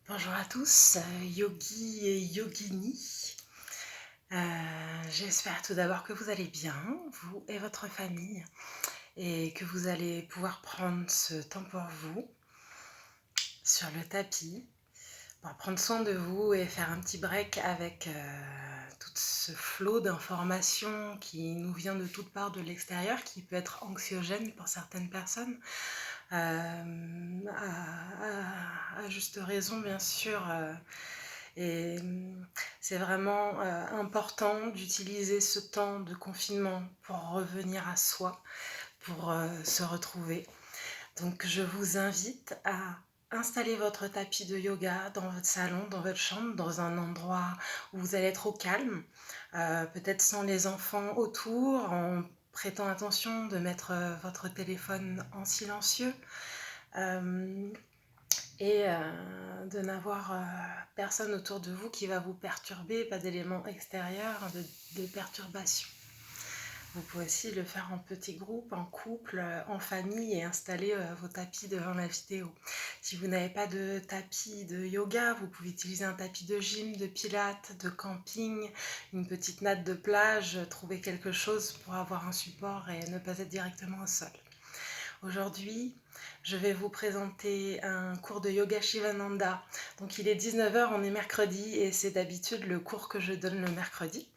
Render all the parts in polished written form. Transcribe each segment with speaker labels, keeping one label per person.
Speaker 1: Bonjour à tous, yogi et yogini. J'espère tout d'abord que vous allez bien, vous et votre famille, et que vous allez pouvoir prendre ce temps pour vous sur le tapis, pour prendre soin de vous et faire un petit break avec tout ce flot d'informations qui nous vient de toutes parts de l'extérieur, qui peut être anxiogène pour certaines personnes. À juste raison, bien sûr. Et c'est vraiment important d'utiliser ce temps de confinement pour revenir à soi, pour se retrouver. Donc je vous invite à installer votre tapis de yoga dans votre salon, dans votre chambre, dans un endroit où vous allez être au calme, peut-être sans les enfants autour, en prêtant attention de mettre votre téléphone en silencieux. Et de n'avoir personne autour de vous qui va vous perturber, pas d'éléments extérieurs, de perturbations. Vous pouvez aussi le faire en petits groupes, en couple, en famille et installer vos tapis devant la vidéo. Si vous n'avez pas de tapis de yoga, vous pouvez utiliser un tapis de gym, de pilates, de camping, une petite natte de plage, trouver quelque chose pour avoir un support et ne pas être directement au sol. Aujourd'hui, je vais vous présenter un cours de yoga Shivananda. Donc il est 19h, on est mercredi et c'est d'habitude le cours que je donne le mercredi.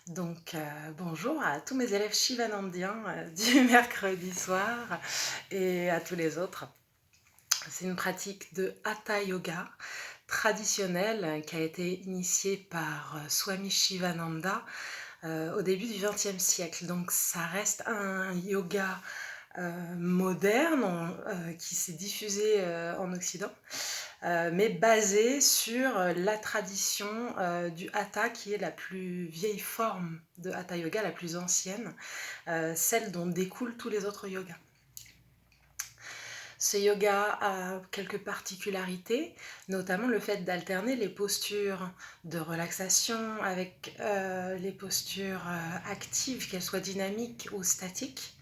Speaker 1: Donc bonjour à tous mes élèves shivanandiens du mercredi soir et à tous les autres. C'est une pratique de Hatha Yoga traditionnelle qui a été initiée par Swami Shivananda au début du XXe siècle. Donc ça reste un yoga moderne qui s'est diffusé en Occident, mais basé sur la tradition du Hatha, qui est la plus vieille forme de Hatha Yoga, la plus ancienne, celle dont découlent tous les autres yogas. Ce yoga a quelques particularités, notamment le fait d'alterner les postures de relaxation avec les postures actives, qu'elles soient dynamiques ou statiques.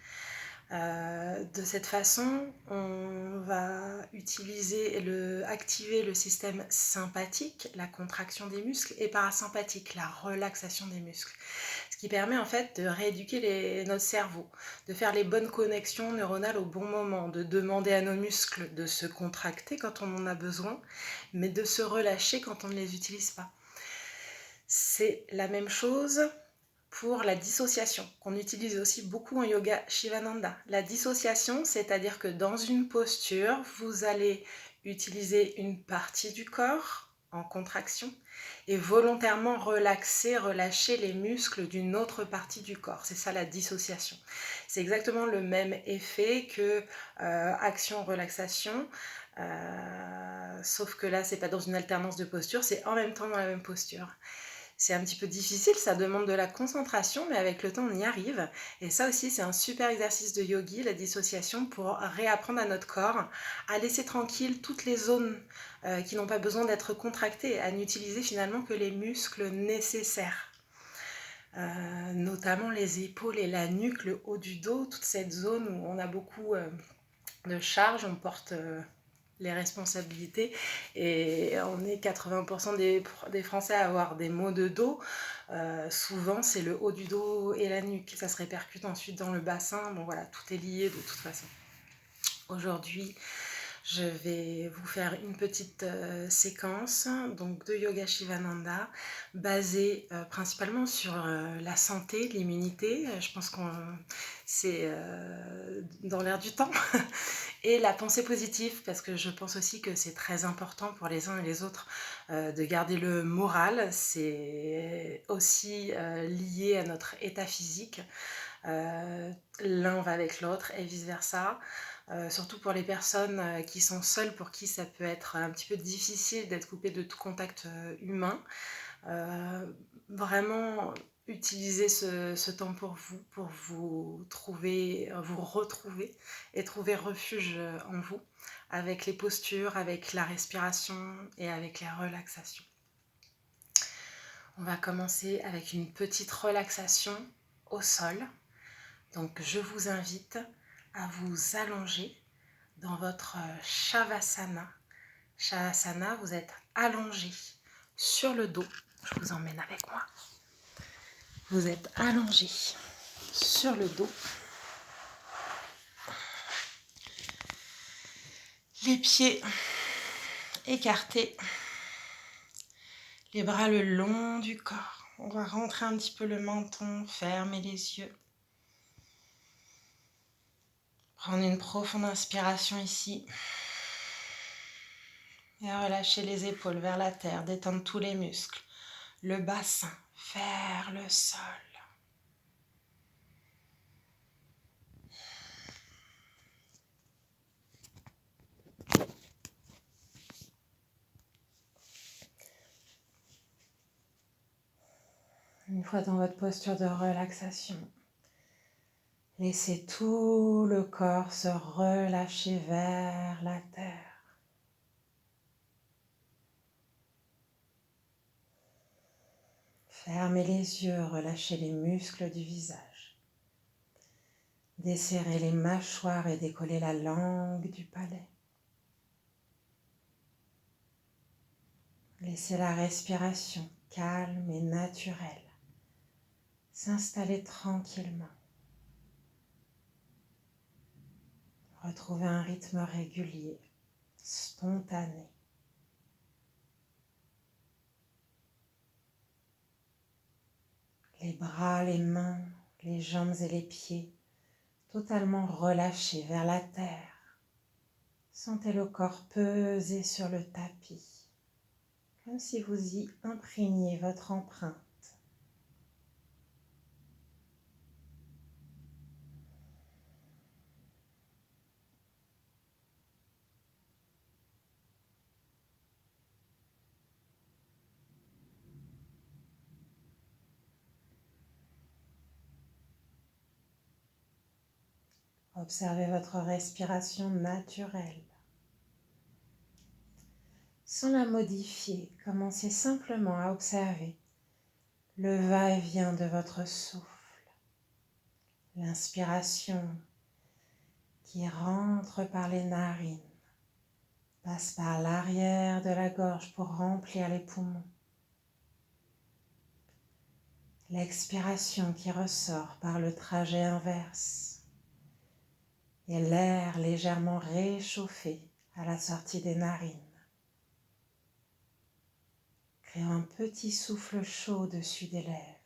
Speaker 1: De cette façon, on va activer le système sympathique, la contraction des muscles, et parasympathique, la relaxation des muscles. Ce qui permet en fait de rééduquer notre cerveau, de faire les bonnes connexions neuronales au bon moment, de demander à nos muscles de se contracter quand on en a besoin, mais de se relâcher quand on ne les utilise pas. C'est la même chose pour la dissociation, qu'on utilise aussi beaucoup en yoga Shivananda. La dissociation, c'est-à-dire que dans une posture, vous allez utiliser une partie du corps en contraction et volontairement relâcher les muscles d'une autre partie du corps. C'est ça la dissociation. C'est exactement le même effet que action-relaxation, sauf que là, c'est pas dans une alternance de posture, c'est en même temps dans la même posture. C'est un petit peu difficile, ça demande de la concentration, mais avec le temps, on y arrive. Et ça aussi, c'est un super exercice de yogi, la dissociation, pour réapprendre à notre corps à laisser tranquille toutes les zones qui n'ont pas besoin d'être contractées, à n'utiliser finalement que les muscles nécessaires. Notamment les épaules et la nuque, le haut du dos, toute cette zone où on a beaucoup de charge, on porte les responsabilités et on est 80% des Français à avoir des maux de dos. Souvent c'est le haut du dos et la nuque, ça se répercute ensuite dans le bassin. Bon voilà, tout est lié de toute façon. Aujourd'hui, je vais vous faire une petite séquence donc de yoga Shivananda basée principalement sur la santé, l'immunité. Je pense que c'est dans l'air du temps. Et la pensée positive, parce que je pense aussi que c'est très important pour les uns et les autres de garder le moral. C'est aussi lié à notre état physique. L'un va avec l'autre et vice-versa. Surtout pour les personnes qui sont seules, pour qui ça peut être un petit peu difficile d'être coupé de tout contact humain. Vraiment utilisez ce temps pour vous retrouver et trouver refuge en vous, avec les postures, avec la respiration et avec la relaxation. On va commencer avec une petite relaxation au sol. Donc je vous invite à vous allonger dans votre Shavasana, Shavasana, vous êtes allongé sur le dos. Je vous emmène avec moi. Vous êtes allongé sur le dos. Les pieds écartés. Les bras le long du corps. On va rentrer un petit peu le menton, fermer les yeux. Prendre une profonde inspiration ici. Et relâcher les épaules vers la terre, détendre tous les muscles. Le bassin vers le sol. Une fois dans votre posture de relaxation, laissez tout le corps se relâcher vers la terre. Fermez les yeux, relâchez les muscles du visage. Desserrez les mâchoires et décollez la langue du palais. Laissez la respiration calme et naturelle s'installer tranquillement. Retrouvez un rythme régulier, spontané. Les bras, les mains, les jambes et les pieds totalement relâchés vers la terre. Sentez le corps peser sur le tapis, comme si vous y imprégniez votre empreinte. Observez votre respiration naturelle. Sans la modifier, commencez simplement à observer le va-et-vient de votre souffle. L'inspiration qui rentre par les narines, passe par l'arrière de la gorge pour remplir les poumons. L'expiration qui ressort par le trajet inverse et l'air légèrement réchauffé à la sortie des narines. Créant un petit souffle chaud au-dessus des lèvres.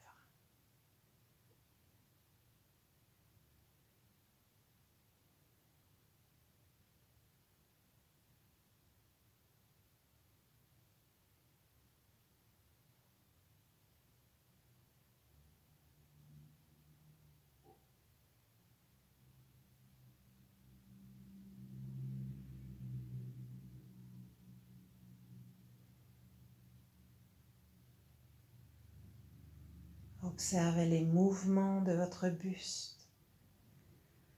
Speaker 1: Observez les mouvements de votre buste,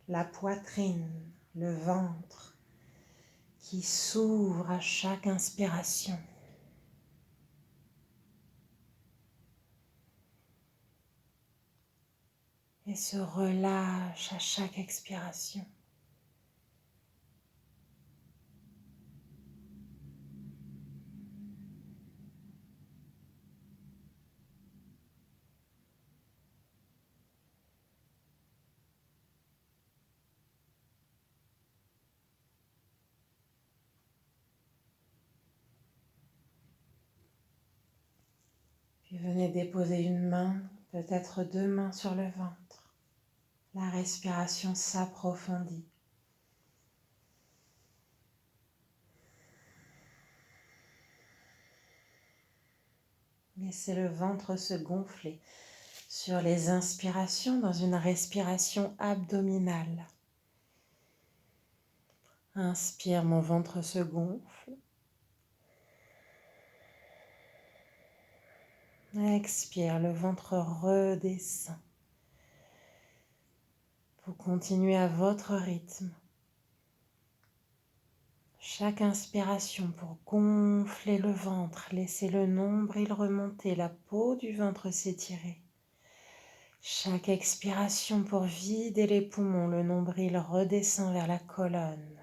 Speaker 1: la poitrine, le ventre qui s'ouvre à chaque inspiration. Et se relâche à chaque expiration. Puis venez déposer une main, peut-être deux mains sur le ventre. La respiration s'approfondit. Laissez le ventre se gonfler sur les inspirations dans une respiration abdominale. Inspire, mon ventre se gonfle. Expire, le ventre redescend. Vous continuez à votre rythme. Chaque inspiration pour gonfler le ventre, laissez le nombril remonter, la peau du ventre s'étirer. Chaque expiration pour vider les poumons, le nombril redescend vers la colonne.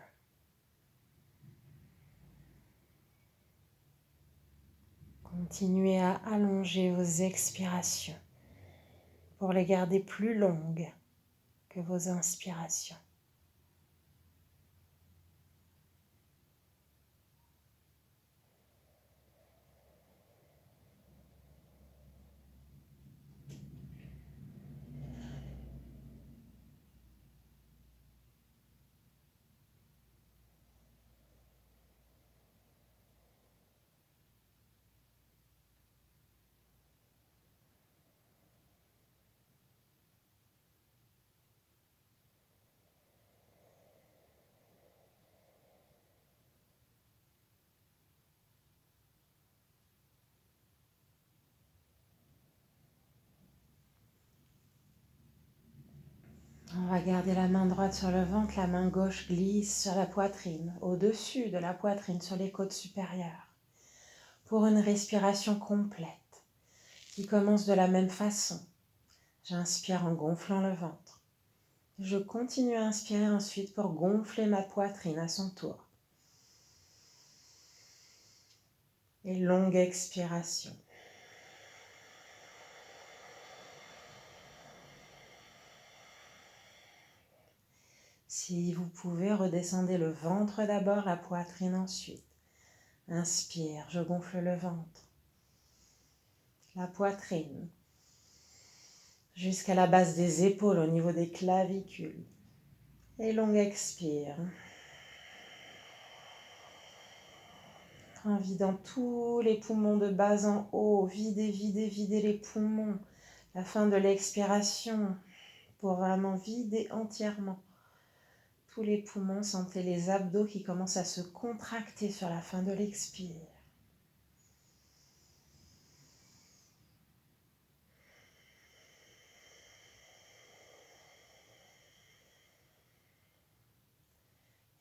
Speaker 1: Continuez à allonger vos expirations pour les garder plus longues que vos inspirations. On va garder la main droite sur le ventre, la main gauche glisse sur la poitrine, au-dessus de la poitrine, sur les côtes supérieures, pour une respiration complète qui commence de la même façon. J'inspire en gonflant le ventre. Je continue à inspirer ensuite pour gonfler ma poitrine à son tour. Et longue expiration. Si vous pouvez, redescendez le ventre d'abord, la poitrine ensuite. Inspire, je gonfle le ventre, la poitrine, jusqu'à la base des épaules, au niveau des clavicules. Et longue expire. En vidant tous les poumons de bas en haut, videz, videz, videz les poumons. La fin de l'expiration, pour vraiment vider entièrement tous les poumons. Sentez les abdos qui commencent à se contracter sur la fin de l'expire.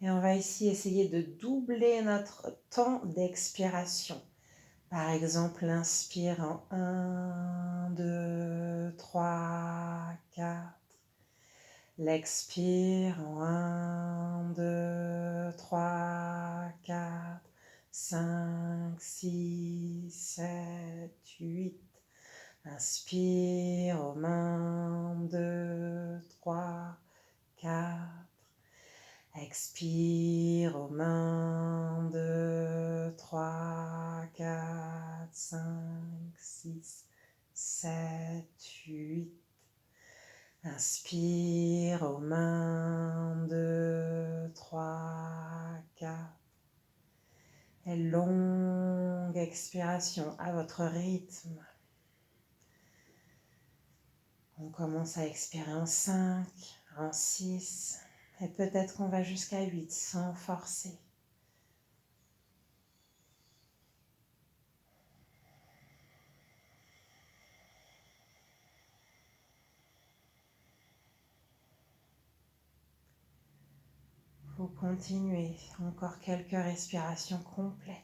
Speaker 1: Et on va ici essayer de doubler notre temps d'expiration. Par exemple, inspire en 1, 2, 3, 4. L'expire en 1, 2, 3, 4, 5, 6, 7, 8. Inspire aux 1, 2, 3, 4. Expire aux 1, 2, 3, 4, 5, 6, 7, 8. Inspire aux 1, 2, 3, 4. Et longue expiration à votre rythme. On commence à expirer en 5, en 6, et peut-être qu'on va jusqu'à 8 sans forcer. Vous continuez, encore quelques respirations complètes.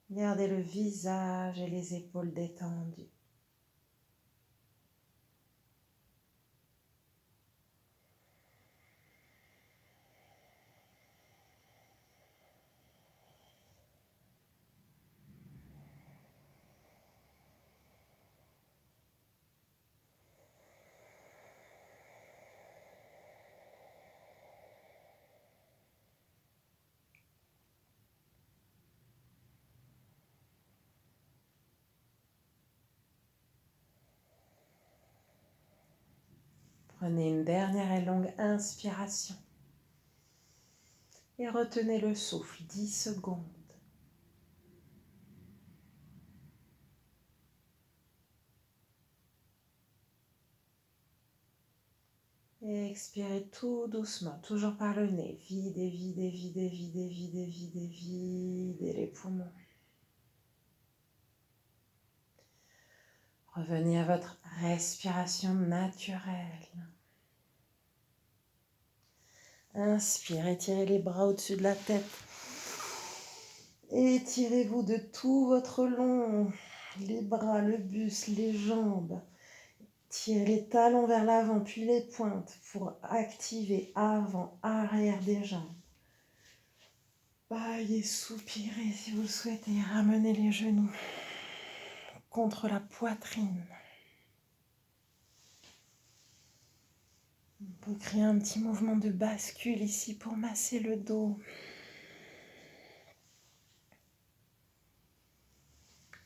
Speaker 1: Gardez le visage et les épaules détendues. Prenez une dernière et longue inspiration et retenez le souffle 10 secondes. Et expirez tout doucement, toujours par le nez. Videz, videz, videz, videz, videz, videz, videz les poumons. Revenez à votre respiration naturelle. Inspire, étirez les bras au-dessus de la tête. Étirez-vous de tout votre long, les bras, le buste, les jambes. Tirez les talons vers l'avant, puis les pointes pour activer avant, arrière des jambes. Baillez, soupirez si vous souhaitez. Ramenez les genoux contre la poitrine. On peut créer un petit mouvement de bascule ici pour masser le dos.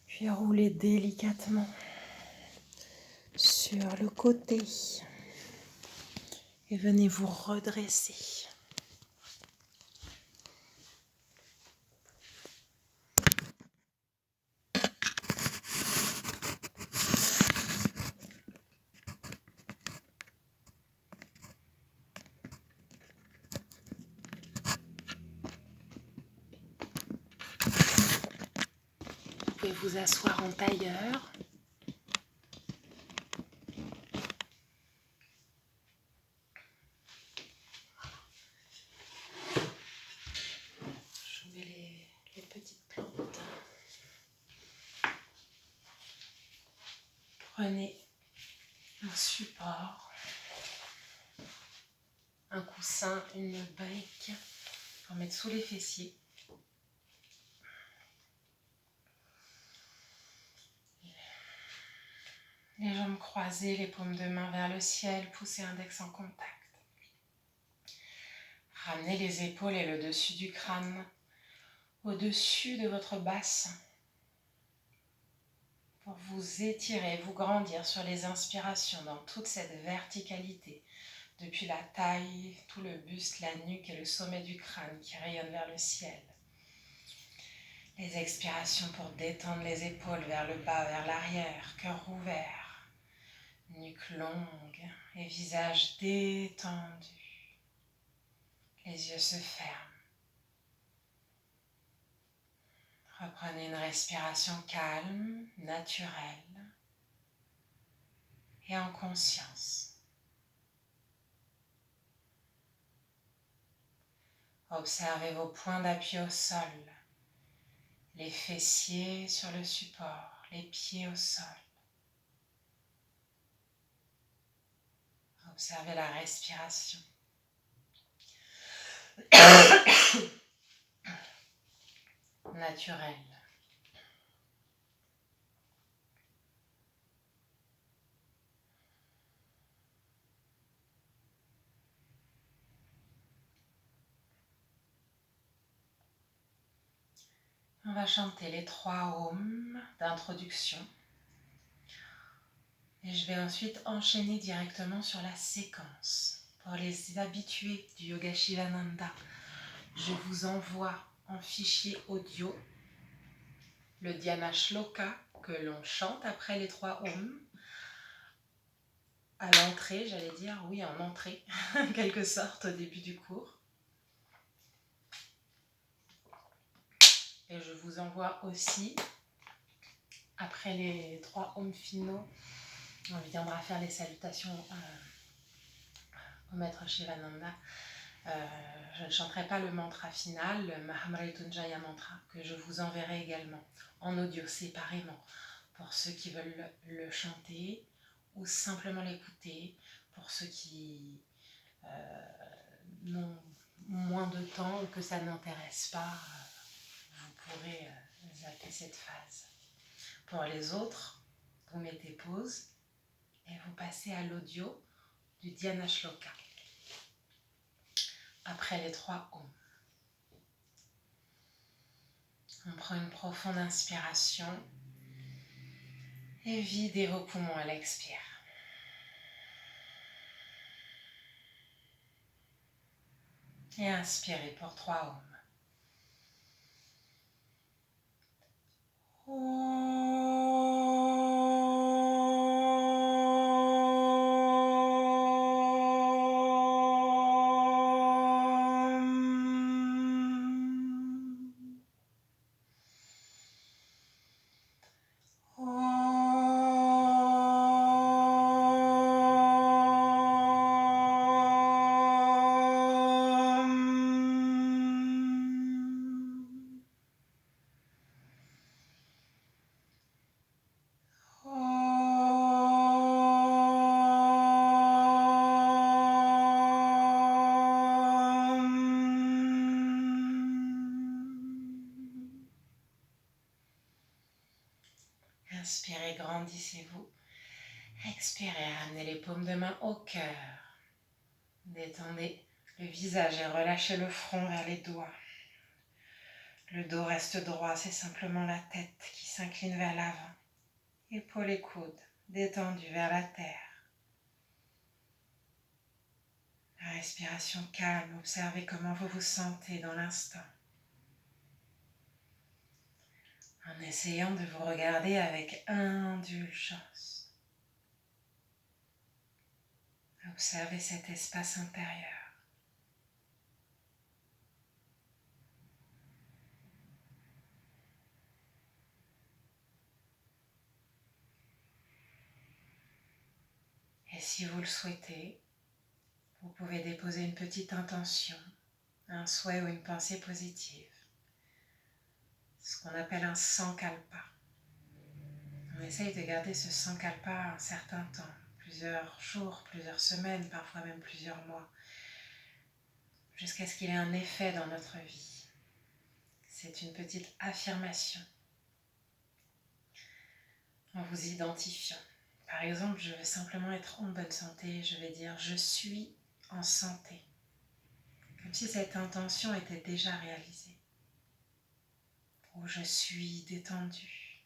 Speaker 1: Puis roulez délicatement sur le côté. Et venez vous redresser. Vous pouvez vous asseoir en tailleur. Je mets les petites plantes. Prenez un support, un coussin, une brique pour mettre sous les fessiers. Les jambes croisées, les paumes de main vers le ciel, poussez index en contact. Ramenez les épaules et le dessus du crâne au-dessus de votre bassin pour vous étirer, vous grandir sur les inspirations dans toute cette verticalité, depuis la taille, tout le buste, la nuque et le sommet du crâne qui rayonne vers le ciel. Les expirations pour détendre les épaules vers le bas, vers l'arrière, cœur ouvert, nuque longue et visage détendu. Les yeux se ferment. Reprenez une respiration calme, naturelle et en conscience. Observez vos points d'appui au sol, les fessiers sur le support, les pieds au sol. Observez la respiration. Naturelle. On va chanter les 3 ohms d'introduction. Et je vais ensuite enchaîner directement sur la séquence. Pour les habitués du Yoga Shivananda, je vous envoie en fichier audio le Dhyana Shloka que l'on chante après les 3 ohms. À l'entrée, j'allais dire, oui, en entrée, en quelque sorte, au début du cours. Et je vous envoie aussi, après les 3 ohms finaux, on viendra faire les salutations au maître Shivananda. Je ne chanterai pas le mantra final, le Mahamrityunjaya mantra, que je vous enverrai également en audio séparément pour ceux qui veulent le chanter ou simplement l'écouter pour ceux qui n'ont moins de temps ou que ça n'intéresse pas. Vous pourrez zapper cette phase. Pour les autres, vous mettez pause et vous passez à l'audio du Dhyana Shloka. Après les 3 ohms. On prend une profonde inspiration et videz vos poumons à l'expire. Et inspirez pour 3 ohms. Inspirez, grandissez-vous. Expirez, ramenez les paumes de main au cœur. Détendez le visage et relâchez le front vers les doigts. Le dos reste droit, c'est simplement la tête qui s'incline vers l'avant. Épaules et coudes détendus vers la terre. La respiration calme, observez comment vous vous sentez dans l'instant. En essayant de vous regarder avec indulgence. Observez cet espace intérieur. Et si vous le souhaitez, vous pouvez déposer une petite intention, un souhait ou une pensée positive. Ce qu'on appelle un sankalpa. On essaye de garder ce sankalpa un certain temps, plusieurs jours, plusieurs semaines, parfois même plusieurs mois, jusqu'à ce qu'il ait un effet dans notre vie. C'est une petite affirmation en vous identifiant. Par exemple, je veux simplement être en bonne santé, je vais dire « je suis en santé ». Comme si cette intention était déjà réalisée. Ou « je suis détendu ».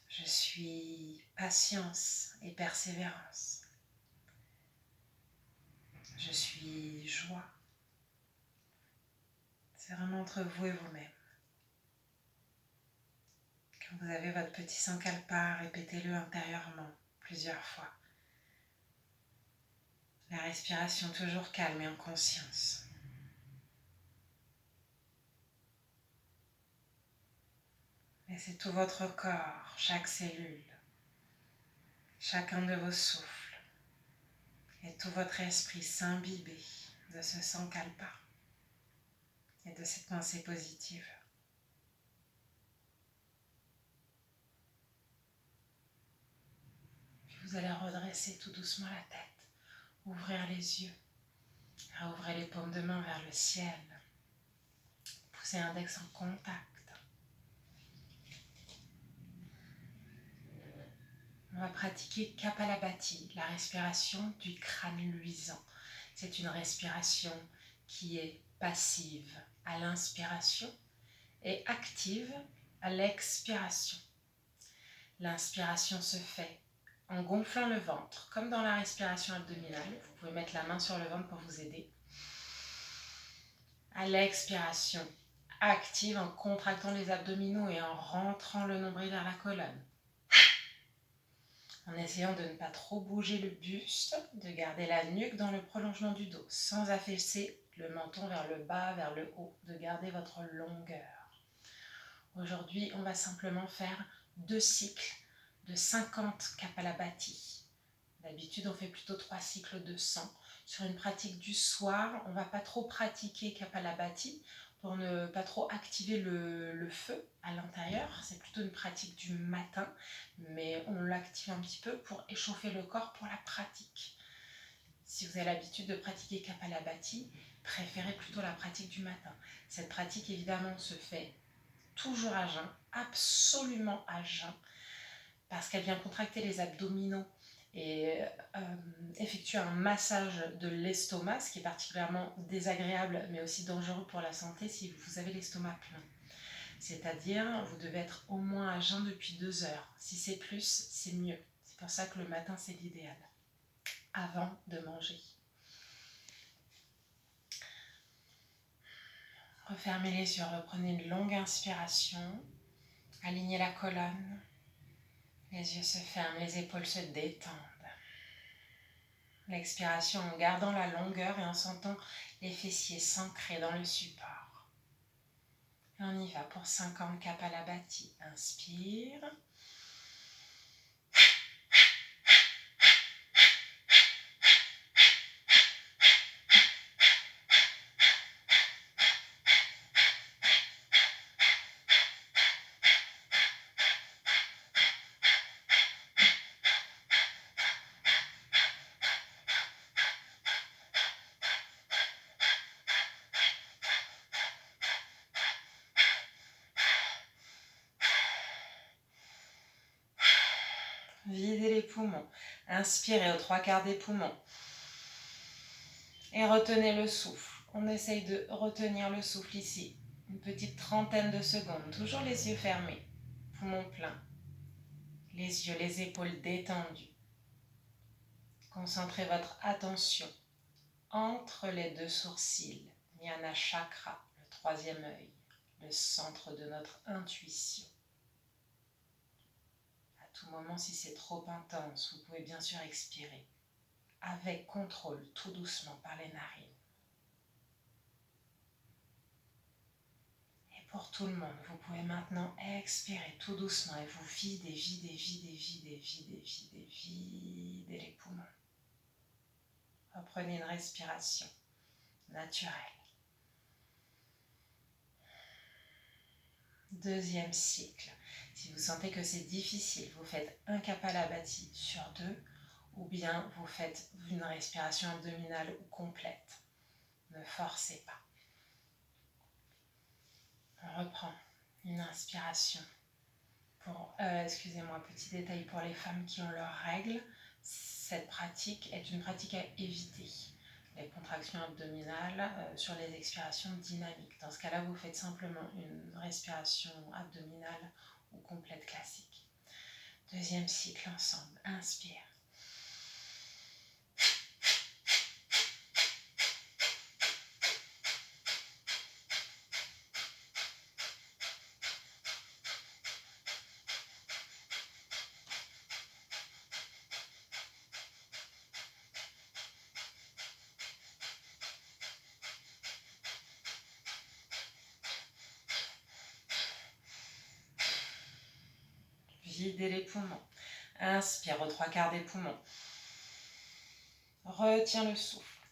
Speaker 1: Je suis patience et persévérance. Je suis joie. C'est vraiment entre vous et vous-même. Quand vous avez votre petit sankalpa, répétez-le intérieurement plusieurs fois. La respiration toujours calme et en conscience. Laissez tout votre corps, chaque cellule, chacun de vos souffles et tout votre esprit s'imbiber de ce sankalpa et de cette pensée positive. Puis vous allez redresser tout doucement la tête, ouvrir les yeux, ouvrez les paumes de main vers le ciel, poussez l'index en contact. On va pratiquer Kapalabhati, la respiration du crâne luisant. C'est une respiration qui est passive à l'inspiration et active à l'expiration. L'inspiration se fait en gonflant le ventre, comme dans la respiration abdominale. Vous pouvez mettre la main sur le ventre pour vous aider. À l'expiration, active en contractant les abdominaux et en rentrant le nombril vers la colonne. En essayant de ne pas trop bouger le buste, de garder la nuque dans le prolongement du dos, sans affaisser le menton vers le bas, vers le haut, de garder votre longueur. Aujourd'hui, on va simplement faire 2 cycles de 50 Kapalabhati. D'habitude, on fait plutôt 3 cycles de 100. Sur une pratique du soir, on ne va pas trop pratiquer Kapalabhati pour ne pas trop activer le feu à l'intérieur. C'est plutôt une pratique du matin, mais on l'active un petit peu pour échauffer le corps pour la pratique. Si vous avez l'habitude de pratiquer Kapalabhati, préférez plutôt la pratique du matin. Cette pratique, évidemment, se fait toujours à jeun, absolument à jeun, parce qu'elle vient contracter les abdominaux et effectuer un massage de l'estomac, ce qui est particulièrement désagréable mais aussi dangereux pour la santé si vous avez l'estomac plein. C'est-à-dire, vous devez être au moins à jeun depuis 2 heures. Si c'est plus, c'est mieux. C'est pour ça que le matin, c'est l'idéal, avant de manger. Refermez les yeux, reprenez une longue inspiration, alignez la colonne, les yeux se ferment, les épaules se détendent. L'expiration en gardant la longueur et en sentant les fessiers s'ancrer dans le support. Et on y va pour 50 Kapalabhati. Inspire. Videz les poumons. Inspirez aux 3/4 des poumons. Et retenez le souffle. On essaye de retenir le souffle ici. Une petite trentaine de secondes. Toujours les yeux fermés. Poumons pleins. Les yeux, les épaules détendues. Concentrez votre attention entre les 2 sourcils. Jnana Chakra, le 3e œil, le centre de notre intuition. À tout moment, si c'est trop intense, vous pouvez bien sûr expirer avec contrôle, tout doucement par les narines. Et pour tout le monde, vous pouvez maintenant expirer tout doucement et vous videz les poumons. Reprenez une respiration naturelle. 2e cycle. Si vous sentez que c'est difficile, vous faites un Kapalabhati sur 2 ou bien vous faites une respiration abdominale ou complète. Ne forcez pas. On reprend une inspiration. Excusez-moi, petit détail pour les femmes qui ont leurs règles. Cette pratique est une pratique à éviter. Les contractions abdominales sur les expirations dynamiques. Dans ce cas-là, vous faites simplement une respiration abdominale ou complète classique. 2e cycle ensemble. Inspire. Videz les poumons. Inspire aux 3/4 des poumons. Retiens le souffle.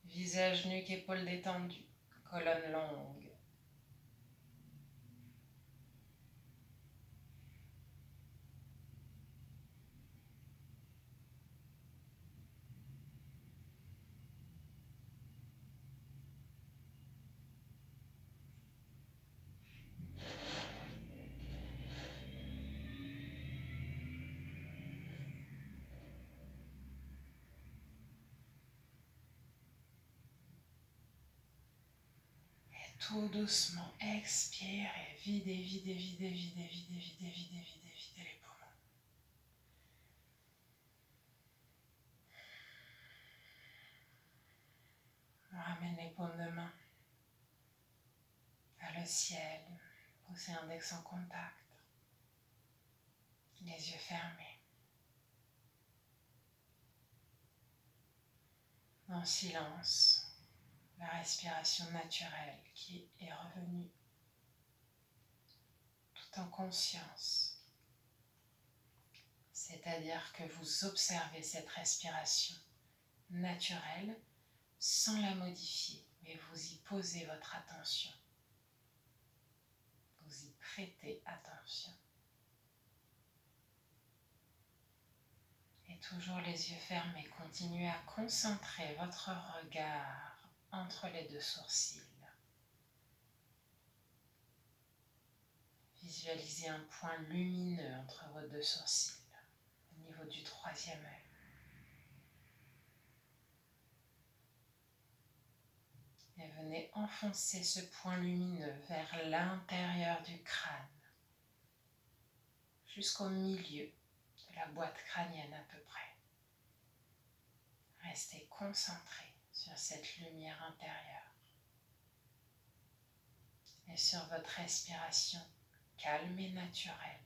Speaker 1: Visage, nuque, épaules détendues. Colonne longue. Tout doucement, expirez, videz les poumons. On ramène les paumes de main vers le ciel, poussez index en contact, les yeux fermés. En silence, la respiration naturelle qui est revenue tout en conscience. C'est-à-dire que vous observez cette respiration naturelle sans la modifier, mais vous y posez votre attention. Vous y prêtez attention. Et toujours les yeux fermés, continuez à concentrer votre regard entre les 2 sourcils. Visualisez un point lumineux entre vos 2 sourcils, au niveau du 3e œil. Et venez enfoncer ce point lumineux vers l'intérieur du crâne, jusqu'au milieu de la boîte crânienne à peu près. Restez concentré sur cette lumière intérieure et sur votre respiration calme et naturelle.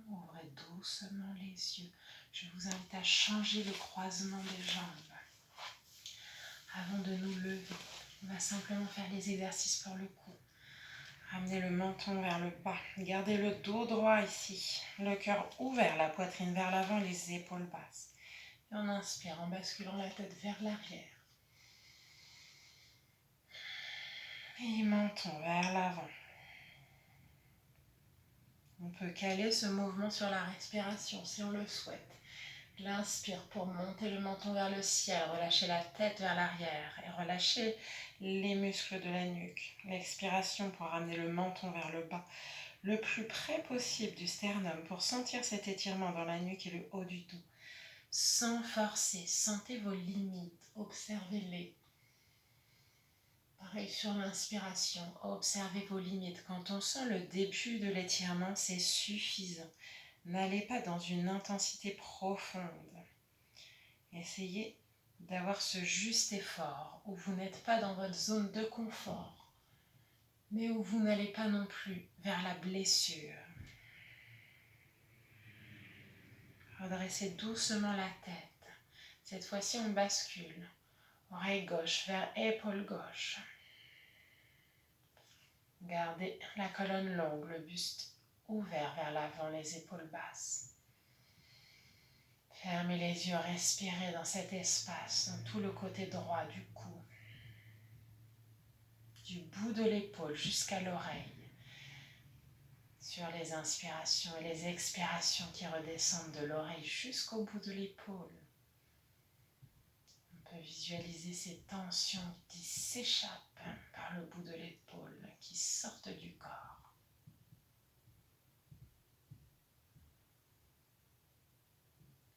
Speaker 1: Ouvrez doucement les yeux. Je vous invite à changer le croisement des jambes. Avant de nous lever, on va simplement faire les exercices pour le cou. Ramenez le menton vers le bas. Gardez le dos droit ici. Le cœur ouvert, la poitrine vers l'avant, les épaules basses. Et on inspire en basculant la tête vers l'arrière. Et menton vers l'avant. On peut caler ce mouvement sur la respiration si on le souhaite. L'inspire pour monter le menton vers le ciel, relâcher la tête vers l'arrière et relâcher les muscles de la nuque. L'expiration pour ramener le menton vers le bas, le plus près possible du sternum pour sentir cet étirement dans la nuque et le haut du dos. Sans forcer, sentez vos limites, observez-les. Pareil sur l'inspiration, observez vos limites. Quand on sent le début de l'étirement, c'est suffisant. N'allez pas dans une intensité profonde. Essayez d'avoir ce juste effort où vous n'êtes pas dans votre zone de confort, mais où vous n'allez pas non plus vers la blessure. Redressez doucement la tête. Cette fois-ci, on bascule. Oreille gauche vers épaule gauche. Gardez la colonne longue, le buste ouvert vers l'avant, les épaules basses. Fermez les yeux, respirez dans cet espace, dans tout le côté droit du cou, du bout de l'épaule jusqu'à l'oreille, sur les inspirations et les expirations qui redescendent de l'oreille jusqu'au bout de l'épaule. On peut visualiser ces tensions qui s'échappent par le bout de l'épaule, qui sortent du corps.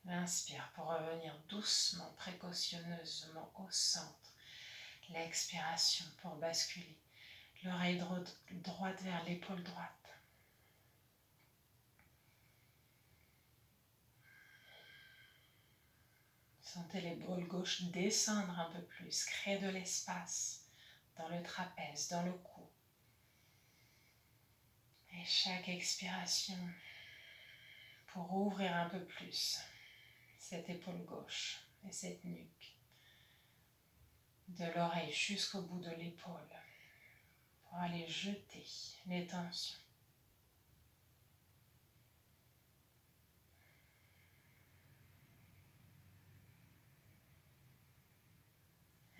Speaker 1: L'inspire pour revenir doucement, précautionneusement au centre. L'expiration pour basculer. L'oreille droite vers l'épaule droite. Sentez l'épaule gauche descendre un peu plus, créer de l'espace dans le trapèze, dans le cou. Et chaque expiration pour ouvrir un peu plus cette épaule gauche et cette nuque. De l'oreille jusqu'au bout de l'épaule pour aller jeter les tensions.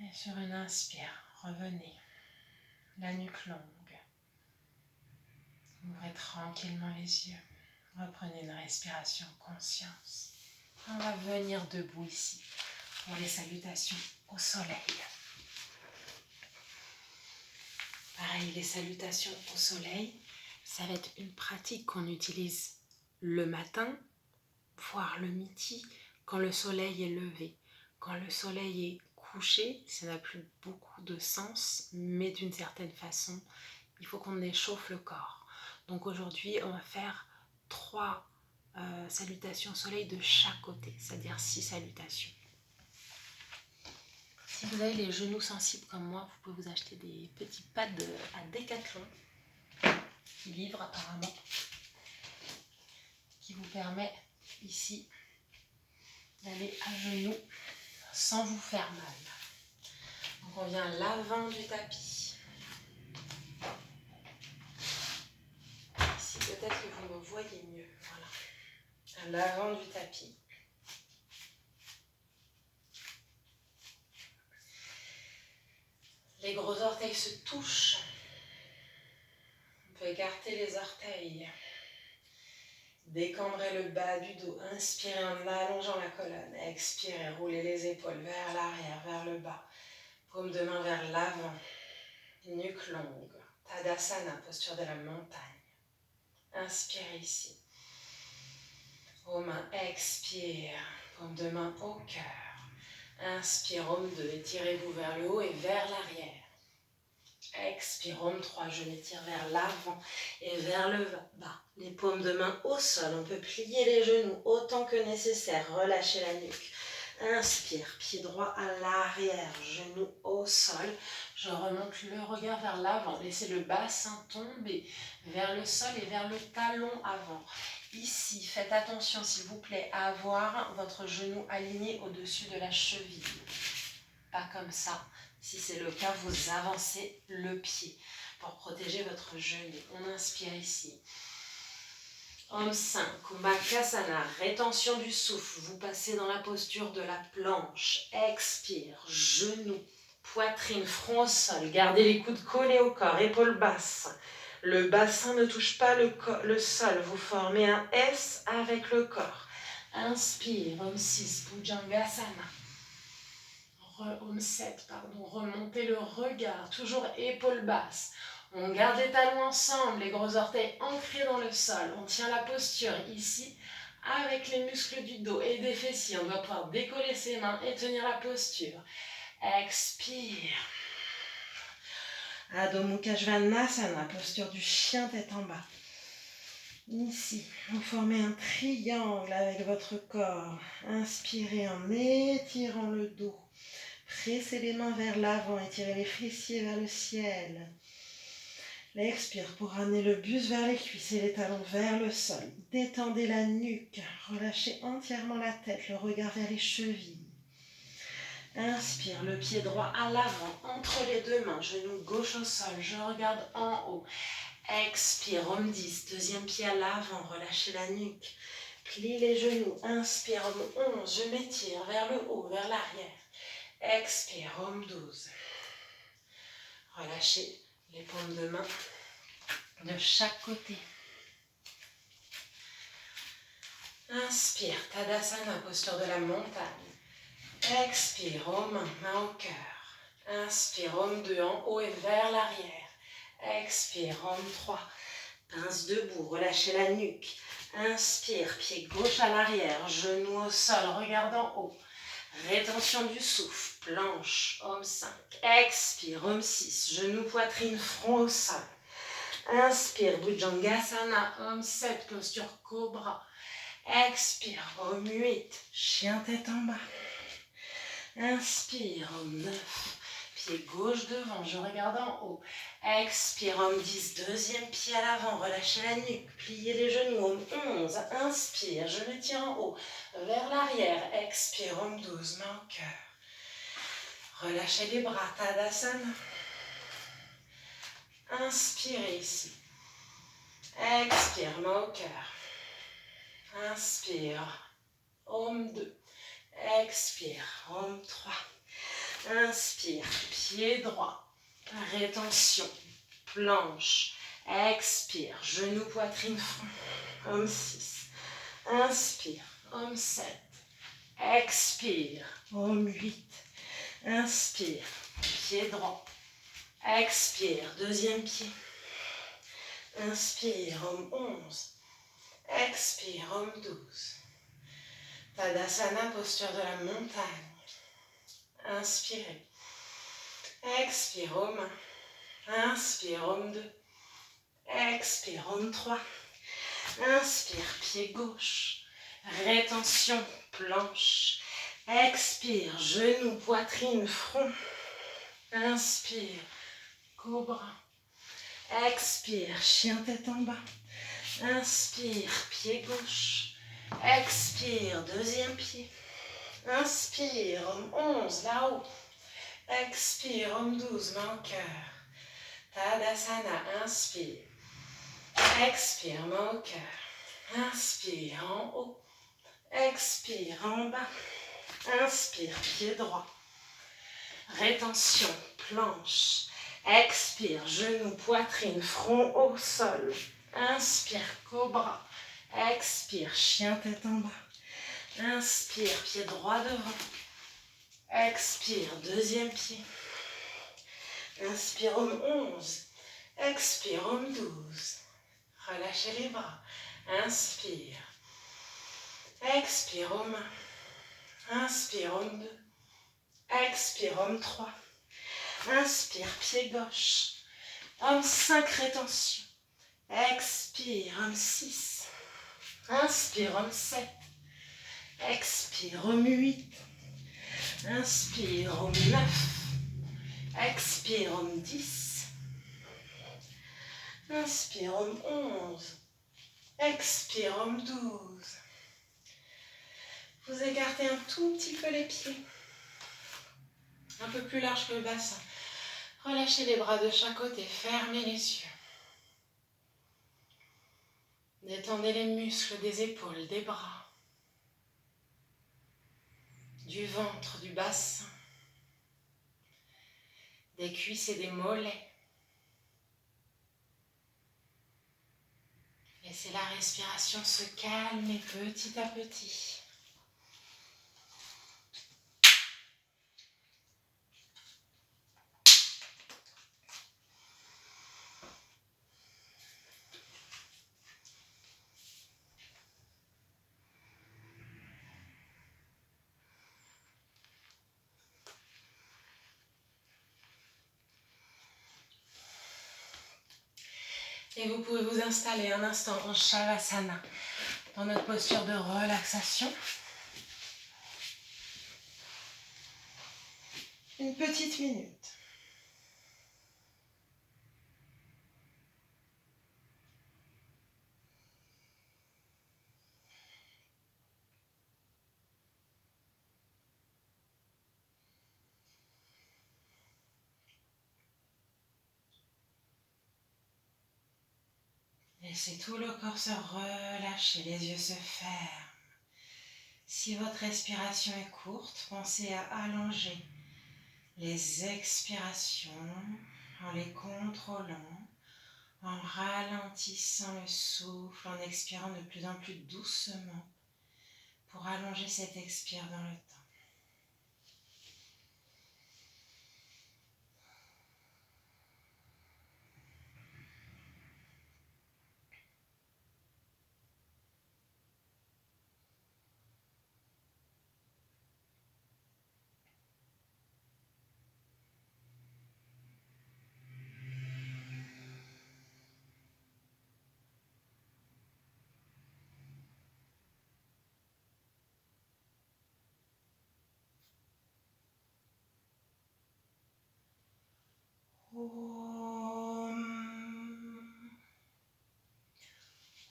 Speaker 1: Et sur une inspire, revenez, la nuque longue. Ouvrez tranquillement les yeux. Reprenez une respiration conscience. On va venir debout ici pour les salutations au soleil. Pareil, les salutations au soleil, ça va être une pratique qu'on utilise le matin, voire le midi, quand le soleil est levé. Quand le soleil est couché, ça n'a plus beaucoup de sens, mais d'une certaine façon, il faut qu'on échauffe le corps. Donc aujourd'hui, on va faire 3 salutations au soleil de chaque côté, c'est-à-dire 6 salutations. Si vous avez les genoux sensibles comme moi, vous pouvez vous acheter des petits pads à Decathlon, qui livrent apparemment, qui vous permet ici d'aller à genoux sans vous faire mal. Donc on vient à l'avant du tapis. Ici peut-être que vous me voyez mieux. Voilà. À l'avant du tapis. Les gros orteils se touchent. On peut écarter les orteils. Décambrez le bas du dos. Inspirez en allongeant la colonne. Expirez, roulez les épaules vers l'arrière, vers le bas. Paume de main vers l'avant. Nuque longue. Tadasana, posture de la montagne. Inspirez ici. Aux mains, expire. Paume de main au cœur. Inspire, Om 2, étirez-vous vers le haut et vers l'arrière. Expire, Om 3, je m'étire vers l'avant et vers le bas. Les paumes de main au sol, on peut plier les genoux autant que nécessaire, relâcher la nuque. Inspire, pied droit à l'arrière, genou au sol. Je remonte le regard vers l'avant, laissez le bassin tomber vers le sol et vers le talon avant. Ici, faites attention s'il vous plaît à avoir votre genou aligné au-dessus de la cheville. Pas comme ça. Si c'est le cas, vous avancez le pied. pour protéger votre genou. On inspire ici. Homme 5, Kumbhakasana, rétention du souffle. Vous passez dans la posture de la planche. Expire, genou, poitrine, front au sol. Gardez les coudes collés au corps, épaules basses. Le bassin ne touche pas le sol. Vous formez un S avec le corps. Inspire, Homme 6, Bhujangasana. Homme 7, pardon. Remontez le regard, toujours épaules basses. On garde les talons ensemble, les gros orteils ancrés dans le sol. On tient la posture ici avec les muscles du dos et des fessiers. On doit pouvoir décoller ses mains et tenir la posture. Expire. Adho Mukha Svanasana, posture du chien tête en bas. Ici, vous formez un triangle avec votre corps. Inspirez en étirant le dos. Pressez les mains vers l'avant, étirez les fessiers vers le ciel. Expire pour ramener le buste vers les cuisses et les talons vers le sol. Détendez la nuque, relâchez entièrement la tête, le regard vers les chevilles. Inspire, le pied droit à l'avant, entre les deux mains, genou gauche au sol, je regarde en haut. Expire, Homme 10, deuxième pied à l'avant, relâchez la nuque. Plie les genoux, inspire, Homme 11, je m'étire vers le haut, vers l'arrière. Expire, Homme 12. Relâchez les paumes de main de chaque côté. Inspire, Tadasana, posture de la montagne. Expire, Homme 1, main au cœur. Inspire, Homme 2, en haut et vers l'arrière. Expire, Homme 3, pince debout, relâchez la nuque. Inspire, pied gauche à l'arrière, genou au sol, regarde en haut. Rétention du souffle, planche, Homme 5. Expire, Homme 6, genou, poitrine, front au sol. Inspire, Bhujangasana, Homme 7, posture cobra. Expire, Homme 8, chien tête en bas. Inspire, Homme 9, pied gauche devant, je regarde en haut. Expire, Homme 10, deuxième pied à l'avant, relâchez la nuque, pliez les genoux. Homme 11, inspire, je me tiens en haut, vers l'arrière. Expire, Homme 12, main au cœur. Relâchez les bras, Tadasana. Inspirez ici. Expire, main au cœur. Inspire, Homme 2. Expire, Homme 3. Inspire, pied droit. Rétention, planche. Expire, genou, poitrine, front. Homme 6. Inspire, Homme 7. Expire, Homme 8. Inspire, pied droit. Expire, deuxième pied. Inspire, Homme 11. Expire, Homme 12. Tadasana, posture de la montagne. Inspirez. Expire, Homme 1. Inspire, Homme 2. Expire, Homme 3. Inspire, pied gauche. Rétention, planche. Expire, genou, poitrine, front. Inspire, cobra. Expire, chien tête en bas. Inspire, pied gauche. Expire, deuxième pied. Inspire, Homme 11, là-haut. Expire, Homme 12, main au cœur. Tadasana, inspire. Expire, main au cœur. Inspire, en haut. Expire, en bas. Inspire, pied droit. Rétention, planche. Expire, genou, poitrine, front au sol. Inspire, cobra. Expire, chien tête en bas. Inspire, pied droit devant. Expire, deuxième pied. Inspire, Homme 11. Expire, Homme 12. Relâchez les bras. Inspire. Expire, Homme 1. Inspire, Homme 2. Expire, Homme 3. Inspire, pied gauche. Homme 5, rétention. Expire, Homme 6. Inspire, Homme 7. Expire, Homme 8. Inspire, Homme 9. Expire, Homme 10. Inspire, Homme 11. Expire, Homme 12. Vous écartez un tout petit peu les pieds. Un peu plus large que le bassin. Relâchez les bras de chaque côté, fermez les yeux. Détendez les muscles des épaules, des bras, du ventre, du bassin, des cuisses et des mollets. Laissez la respiration se calmer petit à petit. Et vous pouvez vous installer un instant en Shavasana, dans notre posture de relaxation. Une petite minute. Laissez tout le corps se relâcher, les yeux se ferment. Si votre respiration est courte, pensez à allonger les expirations en les contrôlant, en ralentissant le souffle, en expirant de plus en plus doucement pour allonger cette expire dans le temps.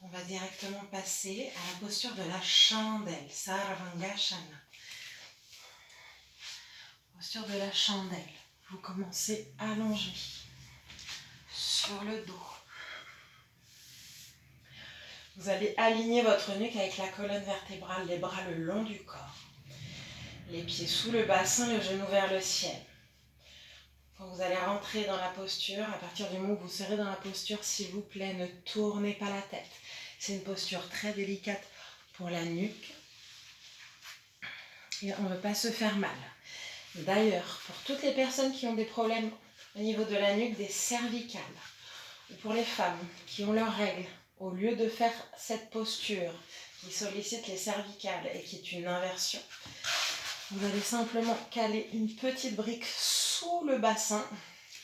Speaker 1: On va directement passer à la posture de la chandelle, Sarvangashana. Posture de la chandelle. Vous commencez allongé sur le dos. Vous allez aligner votre nuque avec la colonne vertébrale, les bras le long du corps. Les pieds sous le bassin, le genou vers le ciel. Quand vous allez rentrer dans la posture, à partir du moment où vous serez dans la posture, s'il vous plaît, ne tournez pas la tête. C'est une posture très délicate pour la nuque. Et on ne veut pas se faire mal. D'ailleurs, pour toutes les personnes qui ont des problèmes au niveau de la nuque, des cervicales, ou pour les femmes qui ont leurs règles, au lieu de faire cette posture qui sollicite les cervicales et qui est une inversion, vous allez simplement caler une petite brique sous le bassin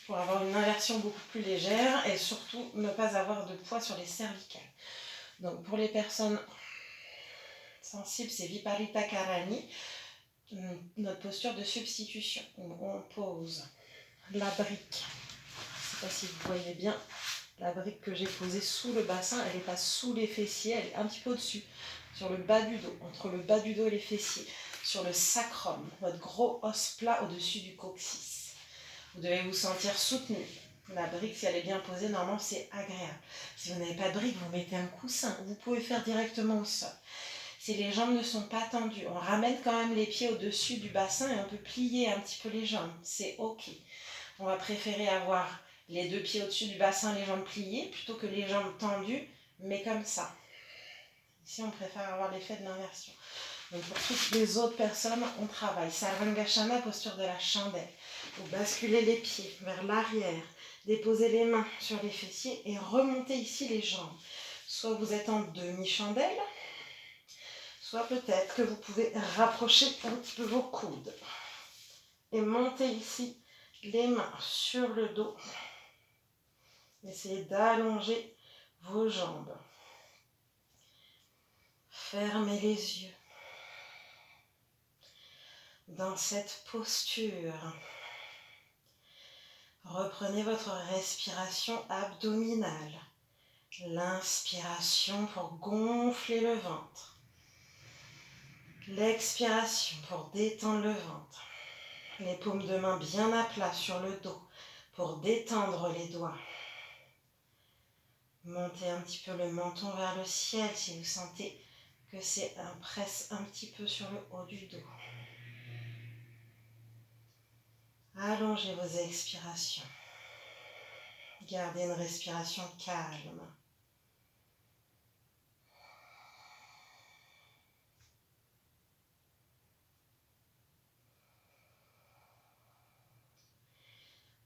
Speaker 1: pour avoir une inversion beaucoup plus légère et surtout ne pas avoir de poids sur les cervicales. Donc pour les personnes sensibles, c'est Viparita Karani, notre posture de substitution où on pose la brique. Je ne sais pas si vous voyez bien la brique que j'ai posée sous le bassin, elle n'est pas sous les fessiers, elle est un petit peu au-dessus, sur le bas du dos, entre le bas du dos et les fessiers, sur le sacrum, votre gros os plat au-dessus du coccyx. Vous devez vous sentir soutenu. La brique, si elle est bien posée, normalement c'est agréable. Si vous n'avez pas de brique, vous mettez un coussin. Vous pouvez faire directement au sol. Si les jambes ne sont pas tendues, on ramène quand même les pieds au-dessus du bassin et on peut plier un petit peu les jambes. C'est ok. On va préférer avoir les deux pieds au-dessus du bassin, les jambes pliées, plutôt que les jambes tendues, mais comme ça. Ici, on préfère avoir l'effet de l'inversion. Donc pour toutes les autres personnes, on travaille. Sarvangashana, posture de la chandelle. Vous basculez les pieds vers l'arrière, déposez les mains sur les fessiers et remontez ici les jambes. Soit vous êtes en demi-chandelle, soit peut-être que vous pouvez rapprocher un petit peu vos coudes. Et montez ici les mains sur le dos. Essayez d'allonger vos jambes. Fermez les yeux. Dans cette posture, reprenez votre respiration abdominale. L'inspiration pour gonfler le ventre. L'expiration pour détendre le ventre. Les paumes de main bien à plat sur le dos pour détendre les doigts. Montez un petit peu le menton vers le ciel si vous sentez que c'est un presse un petit peu sur le haut du dos. Allongez vos expirations. Gardez une respiration calme.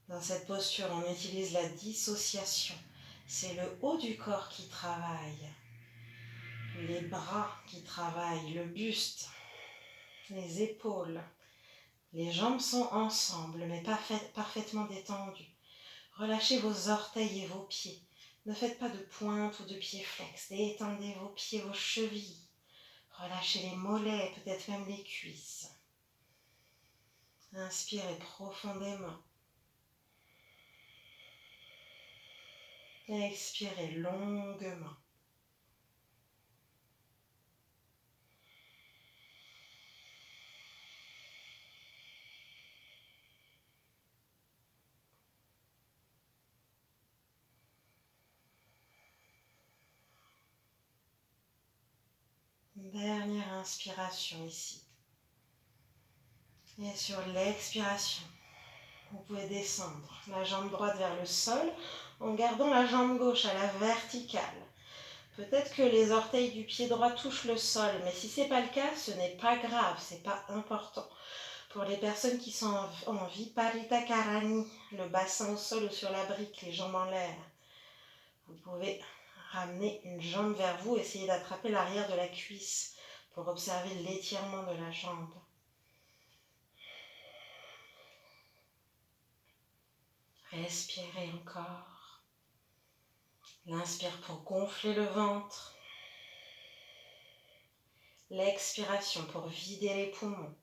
Speaker 1: Dans cette posture, on utilise la dissociation. C'est le haut du corps qui travaille, les bras qui travaillent, le buste, les épaules. Les jambes sont ensemble, mais parfaitement détendues. Relâchez vos orteils et vos pieds. Ne faites pas de pointe ou de pied flex. Détendez vos pieds, vos chevilles. Relâchez les mollets, peut-être même les cuisses. Inspirez profondément. Expirez longuement. Dernière inspiration ici. Et sur l'expiration, vous pouvez descendre la jambe droite vers le sol en gardant la jambe gauche à la verticale. Peut-être que les orteils du pied droit touchent le sol, mais si ce n'est pas le cas, ce n'est pas grave, ce n'est pas important. Pour les personnes qui sont en Viparita Karani, le bassin au sol ou sur la brique, les jambes en l'air, vous pouvez ramener une jambe vers vous, essayer d'attraper l'arrière de la cuisse pour observer l'étirement de la jambe. Respirez encore. L'inspire pour gonfler le ventre. L'expiration pour vider les poumons.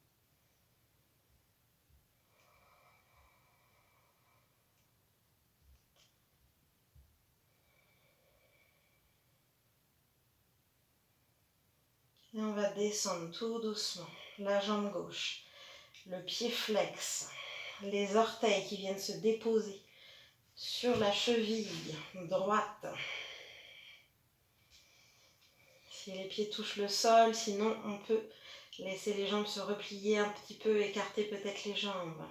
Speaker 1: Et on va descendre tout doucement, la jambe gauche, le pied flex, les orteils qui viennent se déposer sur la cheville droite. Si les pieds touchent le sol, sinon on peut laisser les jambes se replier un petit peu, écarter peut-être les jambes.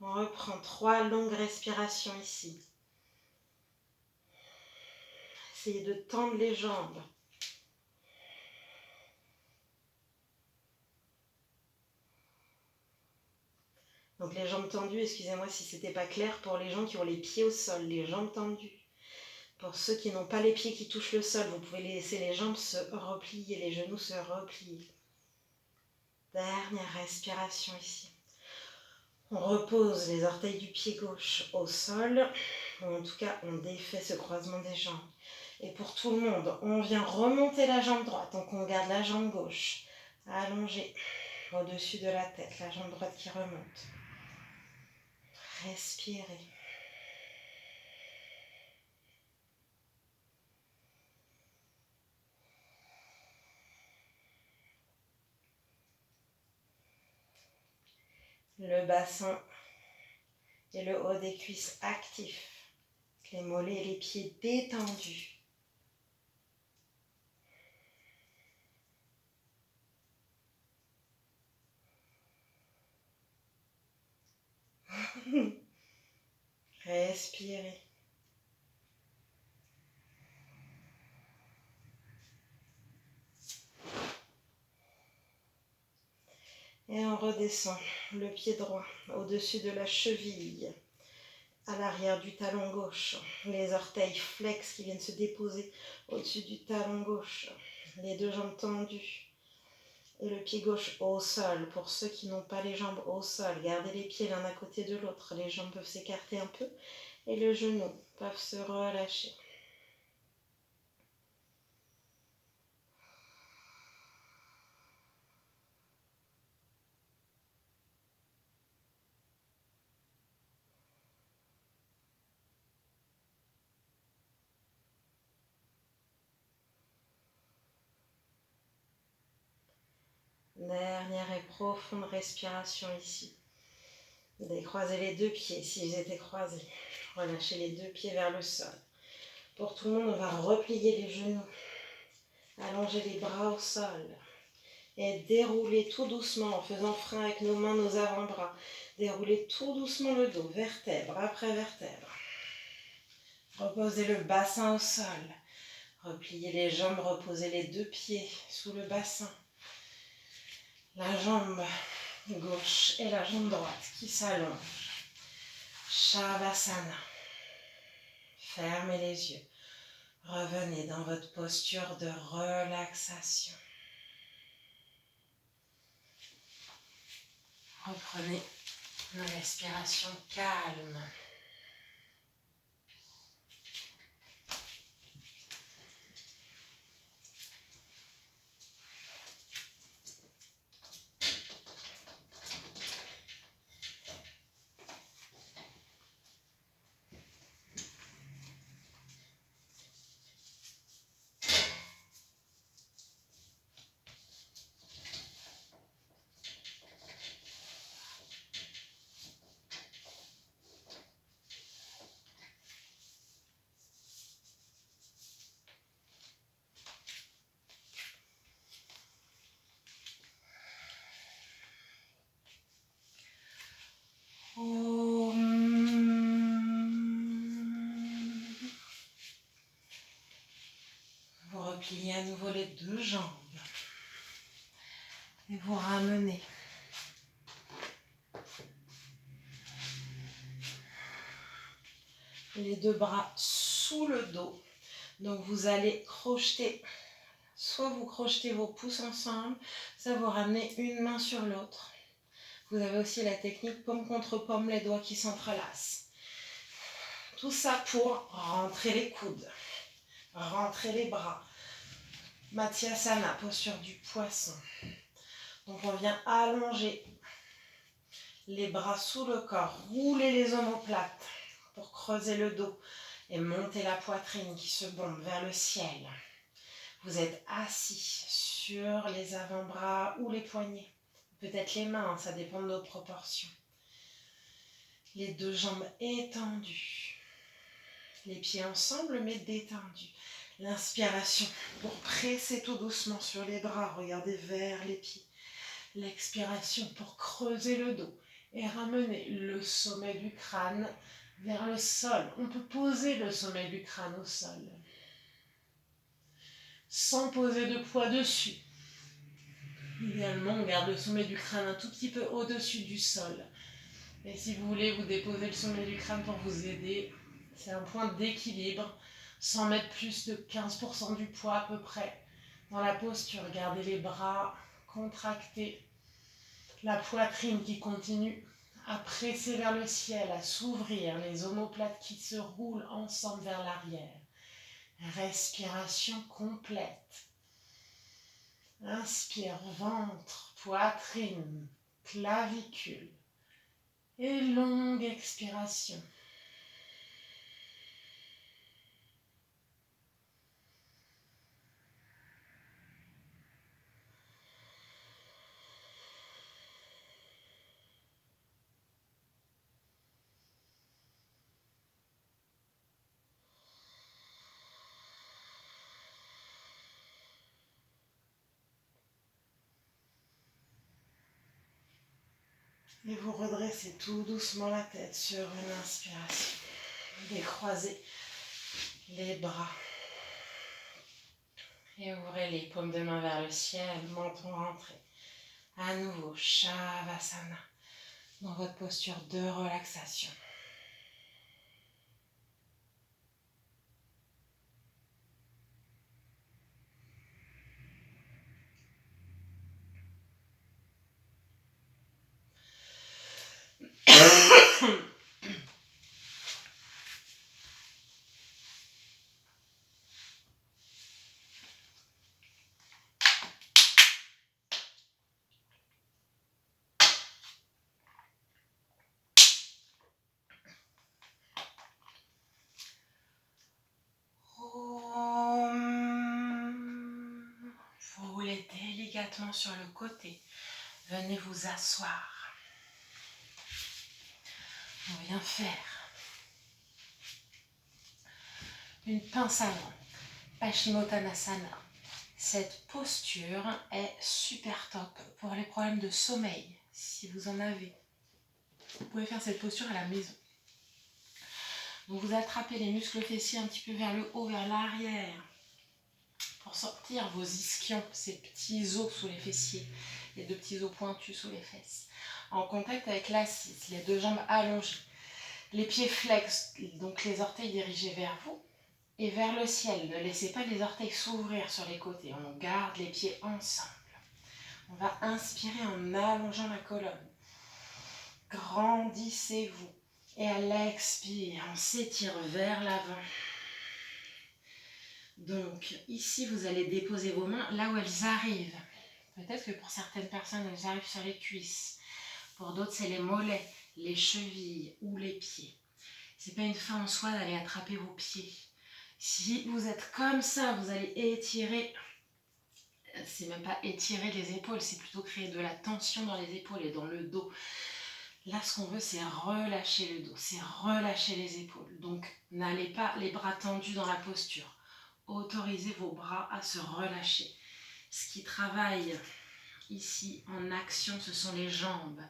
Speaker 1: On reprend 3 longues respirations ici. Essayez de tendre les jambes. Donc les jambes tendues, excusez-moi si ce n'était pas clair, pour les gens qui ont les pieds au sol, les jambes tendues. Pour ceux qui n'ont pas les pieds qui touchent le sol, vous pouvez laisser les jambes se replier, les genoux se replier. Dernière respiration ici. On repose les orteils du pied gauche au sol, ou en tout cas on défait ce croisement des jambes. Et pour tout le monde, on vient remonter la jambe droite, donc on garde la jambe gauche allongée au-dessus de la tête, la jambe droite qui remonte. Respirez. Le bassin et le haut des cuisses actifs, les mollets et les pieds détendus. Respirez. Et on redescend le pied droit au-dessus de la cheville, à l'arrière du talon gauche. Les orteils flex qui viennent se déposer au-dessus du talon gauche. Les deux jambes tendues. Et le pied gauche au sol. Pour ceux qui n'ont pas les jambes au sol, gardez les pieds l'un à côté de l'autre. Les jambes peuvent s'écarter un peu et le genou peut se relâcher. Dernière et profonde respiration ici. Décroisez les deux pieds s'ils étaient croisés. Relâchez les deux pieds vers le sol. Pour tout le monde, on va replier les genoux. Allonger les bras au sol. Et dérouler tout doucement en faisant frein avec nos mains, nos avant-bras. Déroulez tout doucement le dos, vertèbre après vertèbre. Reposez le bassin au sol. Repliez les jambes, reposez les deux pieds sous le bassin. La jambe gauche et la jambe droite qui s'allongent. Shavasana. Fermez les yeux. Revenez dans votre posture de relaxation. Reprenez une respiration calme. Vous repliez à nouveau les deux jambes et vous ramenez les deux bras sous le dos. Donc vous allez crocheter, soit vous crochetez vos pouces ensemble, soit vous ramenez une main sur l'autre. Vous avez aussi la technique paume contre paume, les doigts qui s'entrelacent. Tout ça pour rentrer les coudes, rentrer les bras. Matsyasana, posture du poisson. Donc on vient allonger les bras sous le corps, rouler les omoplates pour creuser le dos et monter la poitrine qui se bombe vers le ciel. Vous êtes assis sur les avant-bras ou les poignets, peut-être les mains, ça dépend de nos proportions. Les deux jambes étendues, les pieds ensemble mais détendus. L'inspiration pour presser tout doucement sur les bras, regardez vers les pieds. L'expiration pour creuser le dos et ramener le sommet du crâne vers le sol. On peut poser le sommet du crâne au sol, sans poser de poids dessus. Idéalement, on garde le sommet du crâne un tout petit peu au-dessus du sol. Et si vous voulez, vous déposez le sommet du crâne pour vous aider. C'est un point d'équilibre, sans mettre plus de 15% du poids à peu près dans la posture. Gardez les bras contractés, la poitrine qui continue à presser vers le ciel, à s'ouvrir, les omoplates qui se roulent ensemble vers l'arrière. Respiration complète. Inspire, ventre, poitrine, clavicule. Et longue expiration. Et vous redressez tout doucement la tête sur une inspiration. Décroisez les bras. Et ouvrez les paumes de main vers le ciel, menton rentré. À nouveau, Shavasana, dans votre posture de relaxation. Vous roulez délicatement sur le côté. Venez vous asseoir. On vient faire une pince avant, Paschimottanasana. Cette posture est super top pour les problèmes de sommeil, si vous en avez. Vous pouvez faire cette posture à la maison. Donc vous attrapez les muscles fessiers un petit peu vers le haut, vers l'arrière, pour sortir vos ischions, ces petits os sous les fessiers, les deux petits os pointus sous les fesses. En contact avec l'assise, les deux jambes allongées, les pieds flex, donc les orteils dirigés vers vous et vers le ciel. Ne laissez pas les orteils s'ouvrir sur les côtés, on garde les pieds ensemble. On va inspirer en allongeant la colonne. Grandissez-vous. Et à l'expire, on s'étire vers l'avant. Donc ici, vous allez déposer vos mains là où elles arrivent. Peut-être que pour certaines personnes, elles arrivent sur les cuisses. Pour d'autres, c'est les mollets, les chevilles ou les pieds. Ce n'est pas une fin en soi d'aller attraper vos pieds. Si vous êtes comme ça, vous allez étirer. C'est même pas étirer les épaules, c'est plutôt créer de la tension dans les épaules et dans le dos. Là, ce qu'on veut, c'est relâcher le dos, c'est relâcher les épaules. Donc, n'allez pas les bras tendus dans la posture. Autorisez vos bras à se relâcher. Ce qui travaille ici en action, ce sont les jambes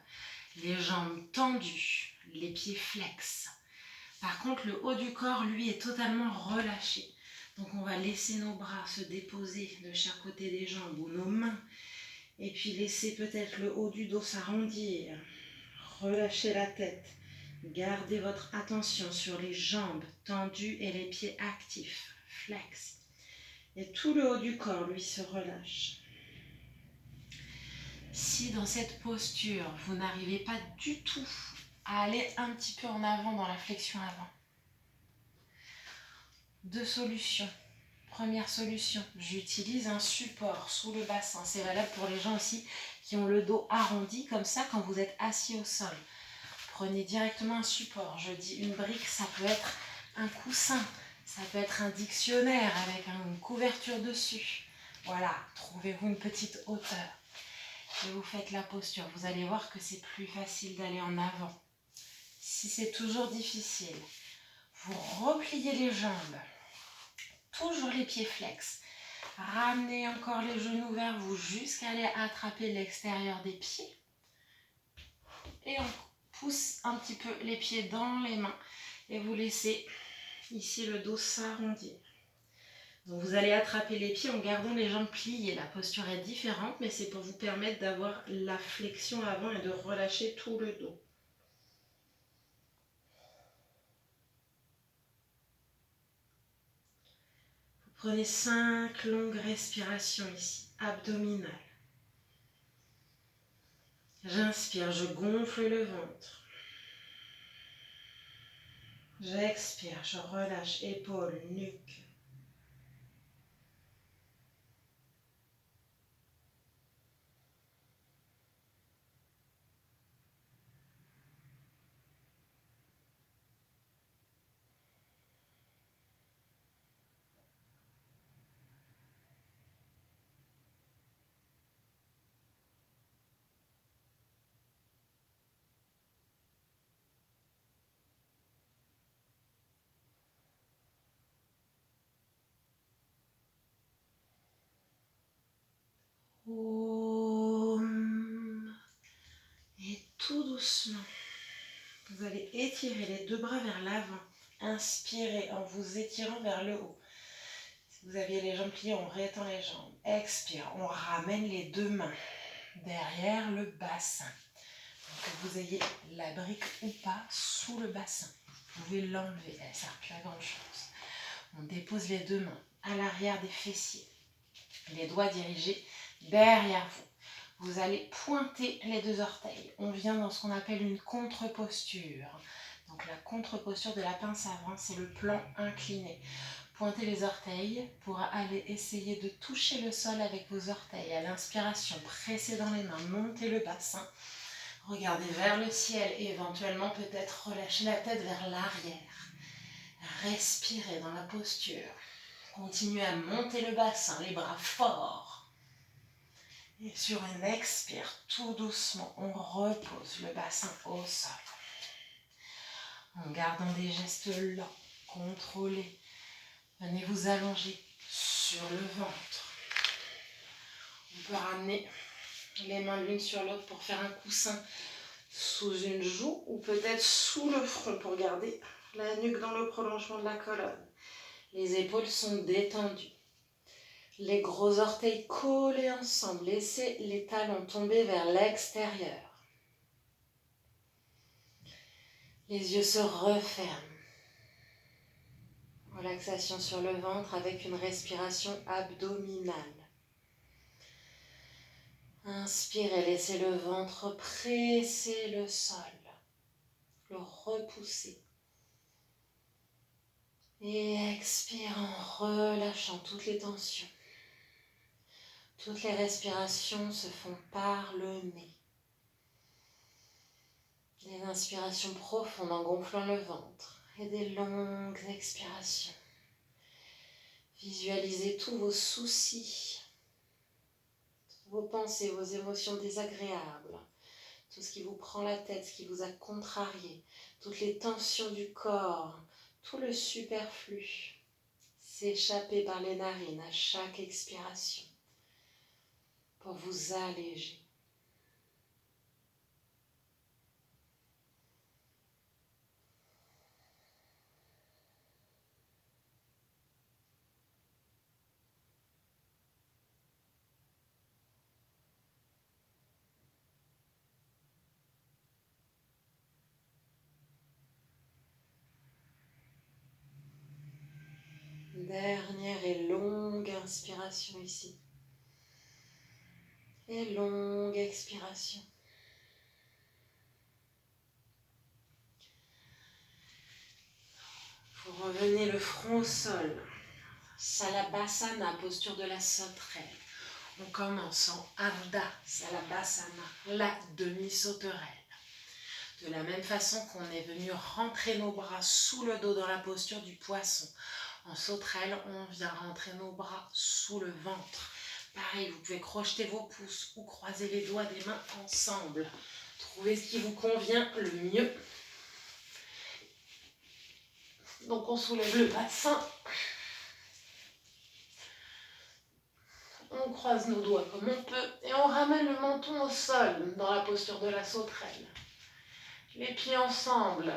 Speaker 1: tendues, les pieds flex. Par contre, le haut du corps, lui, est totalement relâché. Donc, on va laisser nos bras se déposer de chaque côté des jambes ou nos mains. Et puis, laisser peut-être le haut du dos s'arrondir. Relâchez la tête. Gardez votre attention sur les jambes tendues et les pieds actifs. Flex. Et tout le haut du corps, lui, se relâche. Si dans cette posture, vous n'arrivez pas du tout à aller un petit peu en avant dans la flexion avant, deux solutions. Première solution, j'utilise un support sous le bassin. C'est valable pour les gens aussi qui ont le dos arrondi, comme ça quand vous êtes assis au sol. Prenez directement un support. Je dis une brique, ça peut être un coussin, ça peut être un dictionnaire avec une couverture dessus. Voilà, trouvez-vous une petite hauteur. Et vous faites la posture. Vous allez voir que c'est plus facile d'aller en avant. Si c'est toujours difficile, vous repliez les jambes. Toujours les pieds flex. Ramenez encore les genoux vers vous jusqu'à aller attraper l'extérieur des pieds. Et on pousse un petit peu les pieds dans les mains. Et vous laissez ici le dos s'arrondir. Donc vous allez attraper les pieds en gardant les jambes pliées. La posture est différente, mais c'est pour vous permettre d'avoir la flexion avant et de relâcher tout le dos. Prenez 5 longues respirations ici, abdominales. J'inspire, je gonfle le ventre. J'expire, je relâche épaules, nuque. Et tout doucement, vous allez étirer les deux bras vers l'avant. Inspirez en vous étirant vers le haut. Si vous aviez les jambes pliées, on rétend les jambes. Expire, on ramène les deux mains derrière le bassin. Donc que vous ayez la brique ou pas sous le bassin. Vous pouvez l'enlever, elle ne sert plus à grand chose. On dépose les deux mains à l'arrière des fessiers. Les doigts dirigés derrière vous. Vous allez pointer les deux orteils. On vient dans ce qu'on appelle une contre-posture. Donc la contre-posture de la pince avant, c'est le plan incliné. Pointez les orteils pour aller essayer de toucher le sol avec vos orteils. À l'inspiration, pressez dans les mains, montez le bassin. Regardez vers le ciel et éventuellement peut-être relâchez la tête vers l'arrière. Respirez dans la posture. Continuez à monter le bassin, les bras forts. Et sur une expire, tout doucement, on repose le bassin au sol. En gardant des gestes lents, contrôlés, venez vous allonger sur le ventre. On peut ramener les mains l'une sur l'autre pour faire un coussin sous une joue ou peut-être sous le front pour garder la nuque dans le prolongement de la colonne. Les épaules sont détendues. Les gros orteils collés ensemble. Laissez les talons tomber vers l'extérieur. Les yeux se referment. Relaxation sur le ventre avec une respiration abdominale. Inspirez, laissez le ventre presser le sol, le repousser. Et expire en relâchant toutes les tensions. Toutes les respirations se font par le nez. Des inspirations profondes en gonflant le ventre et des longues expirations. Visualisez tous vos soucis, vos pensées, vos émotions désagréables, tout ce qui vous prend la tête, ce qui vous a contrarié, toutes les tensions du corps, tout le superflu, s'échapper par les narines à chaque expiration pour vous alléger. Dernière et longue inspiration ici. Et longue expiration. Vous revenez le front au sol. Salabhasana, posture de la sauterelle. On commence en Ardha Salabhasana, la demi-sauterelle. De la même façon qu'on est venu rentrer nos bras sous le dos dans la posture du poisson. En sauterelle, on vient rentrer nos bras sous le ventre. Pareil, vous pouvez crocheter vos pouces ou croiser les doigts des mains ensemble. Trouvez ce qui vous convient le mieux. Donc on soulève le bassin. On croise nos doigts comme on peut et on ramène le menton au sol dans la posture de la sauterelle. Les pieds ensemble.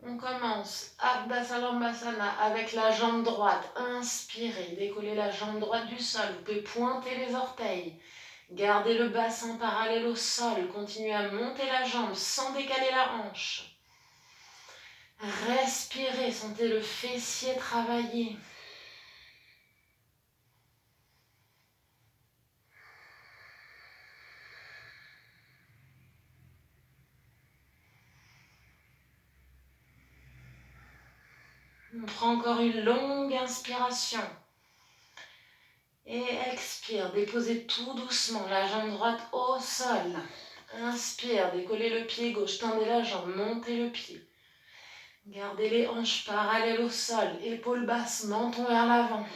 Speaker 1: On commence Ardha Salabhasana avec la jambe droite. Inspirez, décollez la jambe droite du sol. Vous pouvez pointer les orteils. Gardez le bassin parallèle au sol. Continuez à monter la jambe sans décaler la hanche. Respirez, sentez le fessier travailler. On prend encore une longue inspiration. Et expire, déposez tout doucement la jambe droite au sol. Inspire, décollez le pied gauche, tendez la jambe, montez le pied. Gardez les hanches parallèles au sol, épaules basses, menton vers l'avant.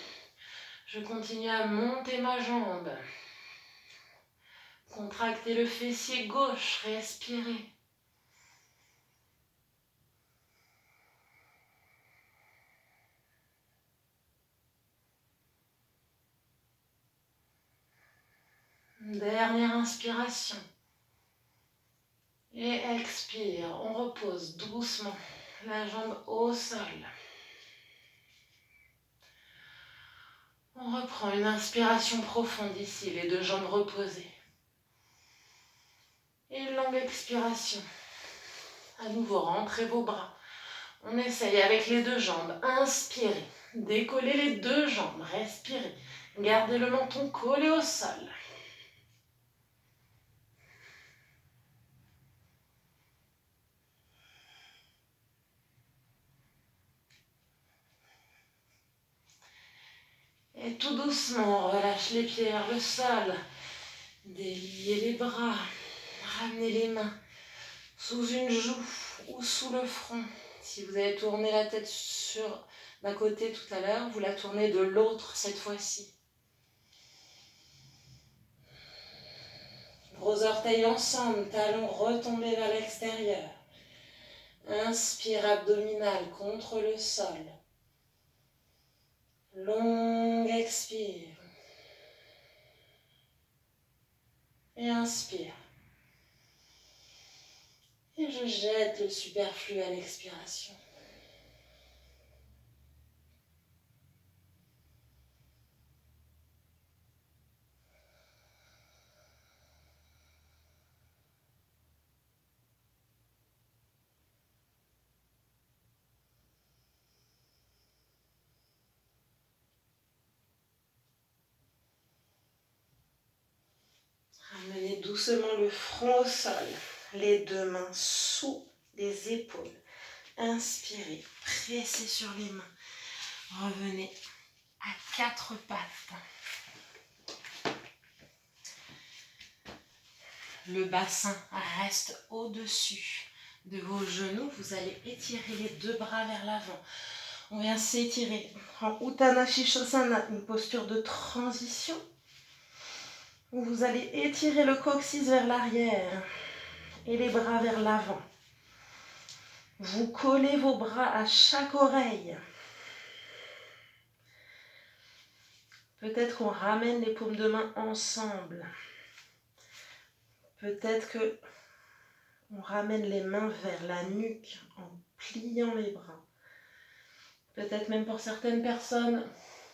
Speaker 1: Je continue à monter ma jambe. Contractez le fessier gauche, respirez. Dernière inspiration. Et expire, on repose doucement la jambe au sol. On reprend une inspiration profonde ici, les deux jambes reposées. Et une longue expiration. À nouveau, rentrez vos bras. On essaye avec les deux jambes. Inspirez. Décollez les deux jambes. Respirez. Gardez le menton collé au sol. Et tout doucement, on relâche les pieds vers le sol. Déliez les bras. Ramenez les mains sous une joue ou sous le front. Si vous avez tourné la tête d'un côté tout à l'heure, vous la tournez de l'autre cette fois-ci. Gros orteils ensemble, talons retombés vers l'extérieur. Inspire abdominal contre le sol. Longue expire. Et inspire. Et je jette le superflu à l'expiration. Ramenez doucement le front au sol, les deux mains sous les épaules. Inspirez, pressez sur les mains. Revenez à quatre pattes. Le bassin reste au-dessus de vos genoux. Vous allez étirer les deux bras vers l'avant. On vient s'étirer en Uttanasana Shirshasana, une posture de transition. Où vous allez étirer le coccyx vers l'arrière et les bras vers l'avant. Vous collez vos bras à chaque oreille. Peut-être qu'on ramène les paumes de main ensemble. Peut-être que on ramène les mains vers la nuque en pliant les bras. Peut-être même pour certaines personnes,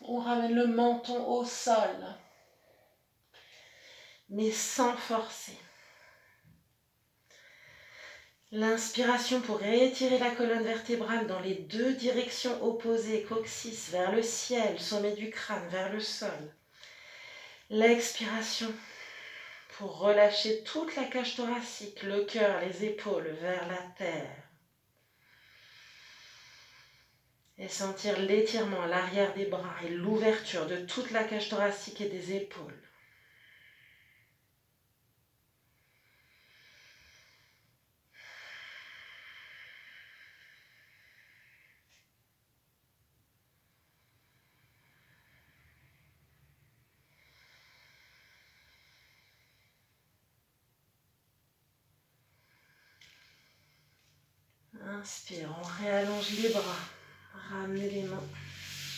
Speaker 1: on ramène le menton au sol. Mais sans forcer. L'inspiration pour étirer la colonne vertébrale dans les deux directions opposées, coccyx vers le ciel, sommet du crâne vers le sol. L'expiration pour relâcher toute la cage thoracique, le cœur, les épaules vers la terre. Et sentir l'étirement à l'arrière des bras et l'ouverture de toute la cage thoracique et des épaules. Inspire, on réallonge les bras. Ramenez les mains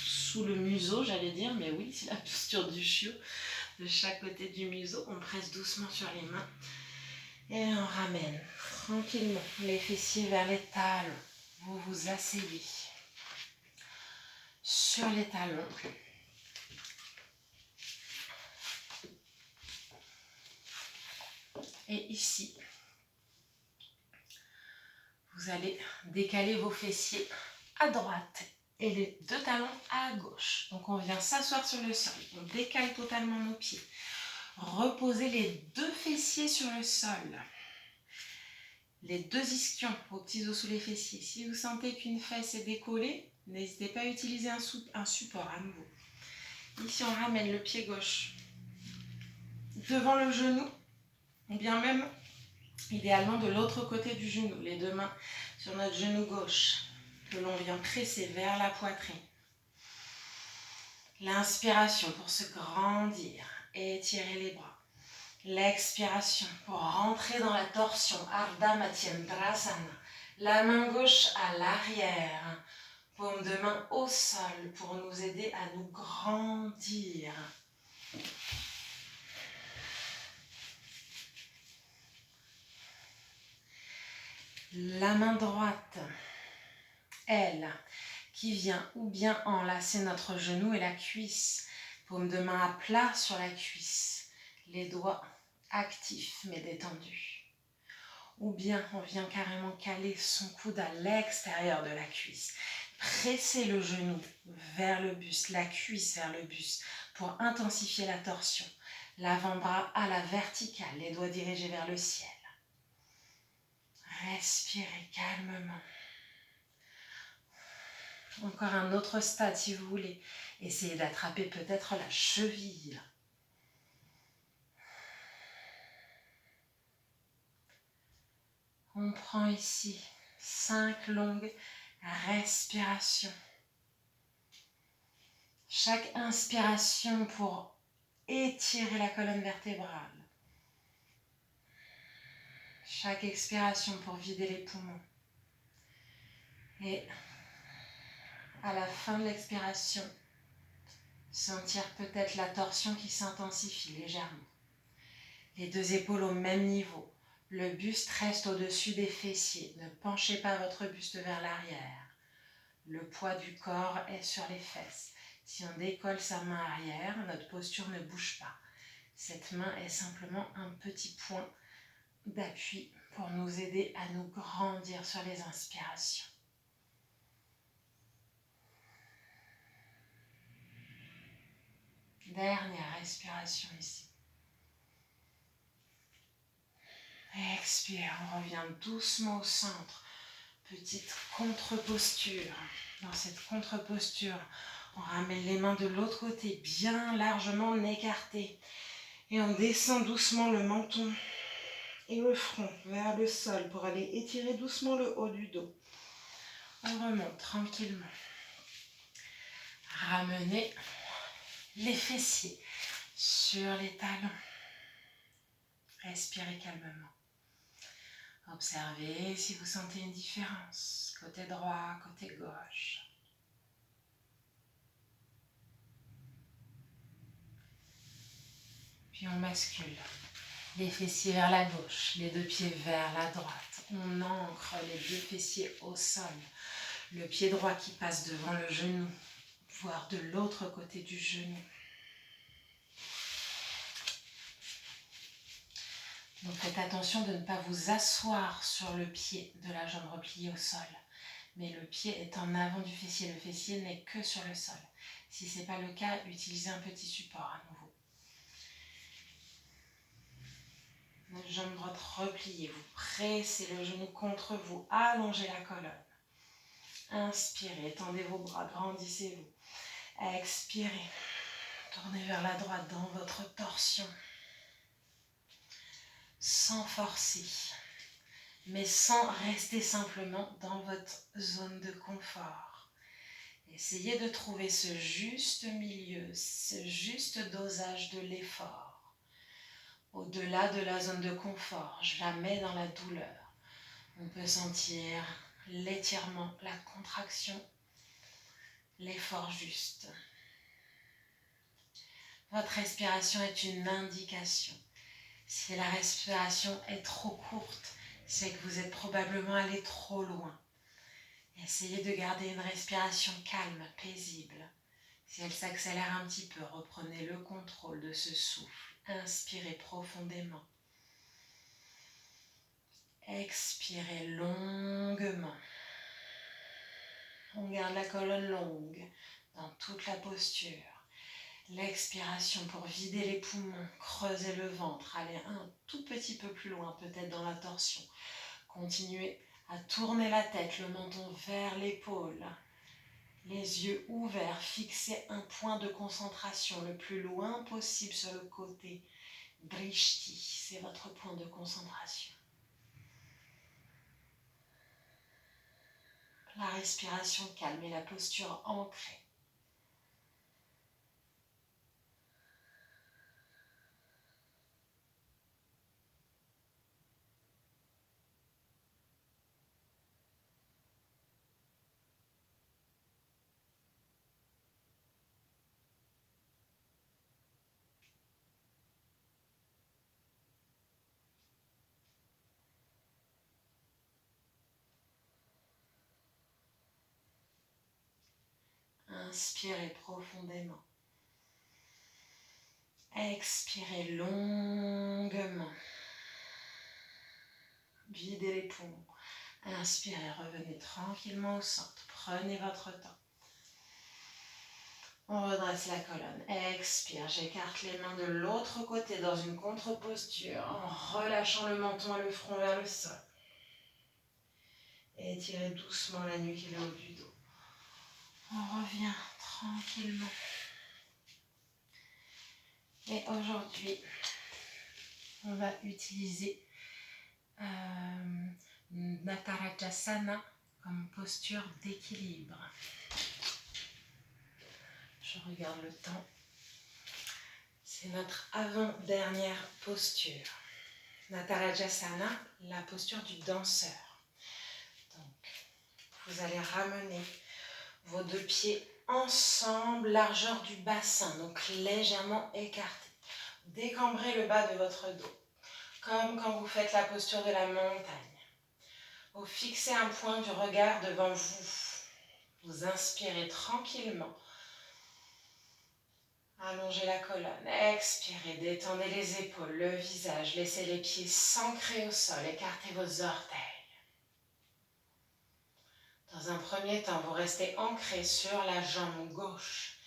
Speaker 1: sous le museau, j'allais dire, mais oui, c'est la posture du chiot. De chaque côté du museau, on presse doucement sur les mains. Et on ramène tranquillement les fessiers vers les talons. Vous vous asseyez sur les talons. Et ici, vous allez décaler vos fessiers à droite et les deux talons à gauche. Donc on vient s'asseoir sur le sol. On décale totalement nos pieds. Reposez les deux fessiers sur le sol. Les deux ischions aux petits os sous les fessiers. Si vous sentez qu'une fesse est décollée, n'hésitez pas à utiliser un support à nouveau. Ici, on ramène le pied gauche devant le genou, ou bien même, idéalement, de l'autre côté du genou. Les deux mains sur notre genou gauche, que l'on vient presser vers la poitrine. L'inspiration pour se grandir et étirer les bras. L'expiration pour rentrer dans la torsion, Ardha Matsyendrasana. La main gauche à l'arrière, paume de main au sol pour nous aider à nous grandir. La main droite, elle, qui vient ou bien enlacer notre genou et la cuisse. Paume de main à plat sur la cuisse. Les doigts actifs mais détendus. Ou bien on vient carrément caler son coude à l'extérieur de la cuisse. Pressez le genou vers le buste, la cuisse vers le buste pour intensifier la torsion. L'avant-bras à la verticale, les doigts dirigés vers le ciel. Respirez calmement. Encore un autre stade si vous voulez. Essayez d'attraper peut-être la cheville. On prend ici 5 longues respirations. Chaque inspiration pour étirer la colonne vertébrale. Chaque expiration pour vider les poumons. Et à la fin de l'expiration, sentir peut-être la torsion qui s'intensifie légèrement. Les deux épaules au même niveau. Le buste reste au-dessus des fessiers. Ne penchez pas votre buste vers l'arrière. Le poids du corps est sur les fesses. Si on décolle sa main arrière, notre posture ne bouge pas. Cette main est simplement un petit point d'appui pour nous aider à nous grandir sur les inspirations. Dernière respiration ici. Expire, on revient doucement au centre. Petite contre-posture. Dans cette contre-posture, on ramène les mains de l'autre côté, bien largement écartées. Et on descend doucement le menton et le front vers le sol pour aller étirer doucement le haut du dos. On remonte tranquillement. Ramenez les fessiers sur les talons. Respirez calmement. Observez si vous sentez une différence, côté droit, côté gauche. Puis on bascule. Les fessiers vers la gauche, les deux pieds vers la droite. On ancre les deux fessiers au sol. Le pied droit qui passe devant le genou, voire de l'autre côté du genou. Donc faites attention de ne pas vous asseoir sur le pied de la jambe repliée au sol. Mais le pied est en avant du fessier. Le fessier n'est que sur le sol. Si ce n'est pas le cas, utilisez un petit support à nouveau. Notre jambe droite repliée. Vous pressez le genou contre vous. Allongez la colonne. Inspirez. Étendez vos bras. Grandissez-vous. Expirez. Tournez vers la droite dans votre torsion. Sans forcer, mais sans rester simplement dans votre zone de confort. Essayez de trouver ce juste milieu, ce juste dosage de l'effort. Au-delà de la zone de confort, je la mets dans la douleur. On peut sentir l'étirement, la contraction, l'effort juste. Votre respiration est une indication. Si la respiration est trop courte, c'est que vous êtes probablement allé trop loin. Essayez de garder une respiration calme, paisible. Si elle s'accélère un petit peu, reprenez le contrôle de ce souffle. Inspirez profondément. Expirez longuement. On garde la colonne longue dans toute la posture. L'expiration pour vider les poumons, creuser le ventre, aller un tout petit peu plus loin, peut-être dans la torsion. Continuez à tourner la tête, le menton vers l'épaule. Les yeux ouverts, fixez un point de concentration le plus loin possible sur le côté. Drishti, c'est votre point de concentration. La respiration calme et la posture ancrée. Inspirez profondément. Expirez longuement. Videz les poumons. Inspirez, revenez tranquillement au centre. Prenez votre temps. On redresse la colonne. Expire, j'écarte les mains de l'autre côté dans une contre-posture en relâchant le menton et le front vers le sol. Étirez doucement la nuque et le haut du dos. On revient tranquillement. Et aujourd'hui, on va utiliser Natarajasana comme posture d'équilibre. Je regarde le temps. C'est notre avant-dernière posture. Natarajasana, la posture du danseur. Donc, vous allez ramener vos deux pieds ensemble, largeur du bassin, donc légèrement écarté. Décambrez le bas de votre dos, comme quand vous faites la posture de la montagne. Vous fixez un point du regard devant vous. Vous inspirez tranquillement. Allongez la colonne, expirez, détendez les épaules, le visage, laissez les pieds s'ancrer au sol, écartez vos orteils. Dans un premier temps, vous restez ancré sur la jambe gauche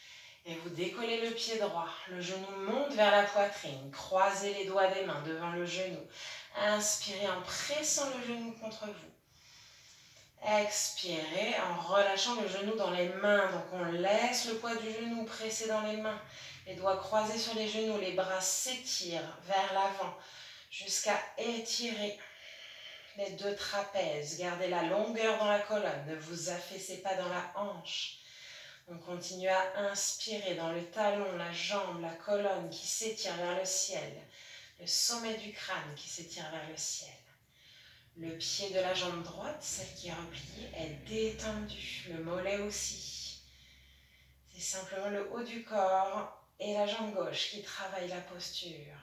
Speaker 1: et vous décollez le pied droit. Le genou monte vers la poitrine, croisez les doigts des mains devant le genou. Inspirez en pressant le genou contre vous. Expirez en relâchant le genou dans les mains. Donc on laisse le poids du genou pressé dans les mains. Les doigts croisés sur les genoux, les bras s'étirent vers l'avant jusqu'à étirer les deux trapèzes. Gardez la longueur dans la colonne, ne vous affaissez pas dans la hanche. On continue à inspirer dans le talon, la jambe, la colonne qui s'étire vers le ciel. Le sommet du crâne qui s'étire vers le ciel. Le pied de la jambe droite, celle qui est repliée, est détendu. Le mollet aussi. C'est simplement le haut du corps et la jambe gauche qui travaillent la posture.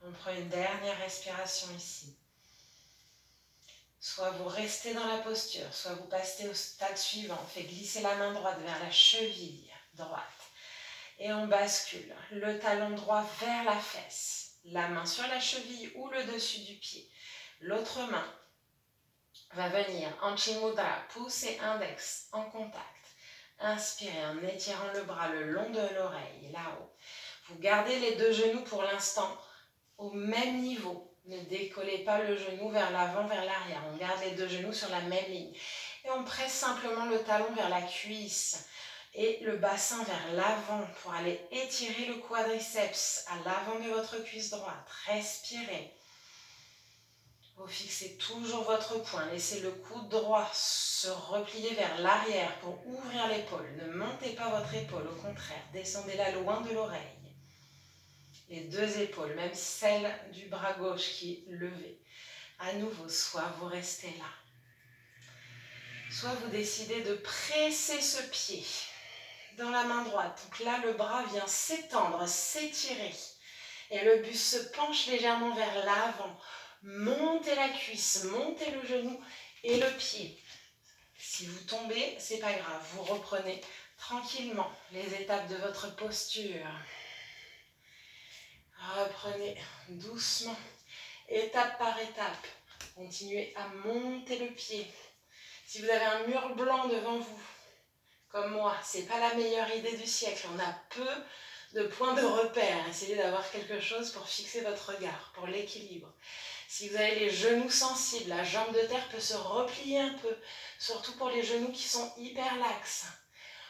Speaker 1: On prend une dernière respiration ici. Soit vous restez dans la posture, soit vous passez au stade suivant. On fait glisser la main droite vers la cheville droite. Et on bascule le talon droit vers la fesse. La main sur la cheville ou le dessus du pied. L'autre main va venir Anchi Mudra, pouce et index en contact. Inspirez en étirant le bras le long de l'oreille, là-haut. Vous gardez les deux genoux pour l'instant au même niveau. Ne décollez pas le genou vers l'avant, vers l'arrière. On garde les deux genoux sur la même ligne. Et on presse simplement le talon vers la cuisse et le bassin vers l'avant pour aller étirer le quadriceps à l'avant de votre cuisse droite. Respirez. Vous fixez toujours votre poing. Laissez le coude droit se replier vers l'arrière pour ouvrir l'épaule. Ne montez pas votre épaule, au contraire. Descendez-la loin de l'oreille. Les deux épaules, même celle du bras gauche qui est levée. À nouveau, soit vous restez là. Soit vous décidez de presser ce pied dans la main droite. Donc là, le bras vient s'étendre, s'étirer. Et le buste se penche légèrement vers l'avant. Montez la cuisse, montez le genou et le pied. Si vous tombez, c'est pas grave. Vous reprenez tranquillement les étapes de votre posture. Reprenez doucement, étape par étape. Continuez à monter le pied. Si vous avez un mur blanc devant vous, comme moi, c'est pas la meilleure idée du siècle. On a peu de points de repère. Essayez d'avoir quelque chose pour fixer votre regard, pour l'équilibre. Si vous avez les genoux sensibles, la jambe de terre peut se replier un peu, surtout pour les genoux qui sont hyper laxes.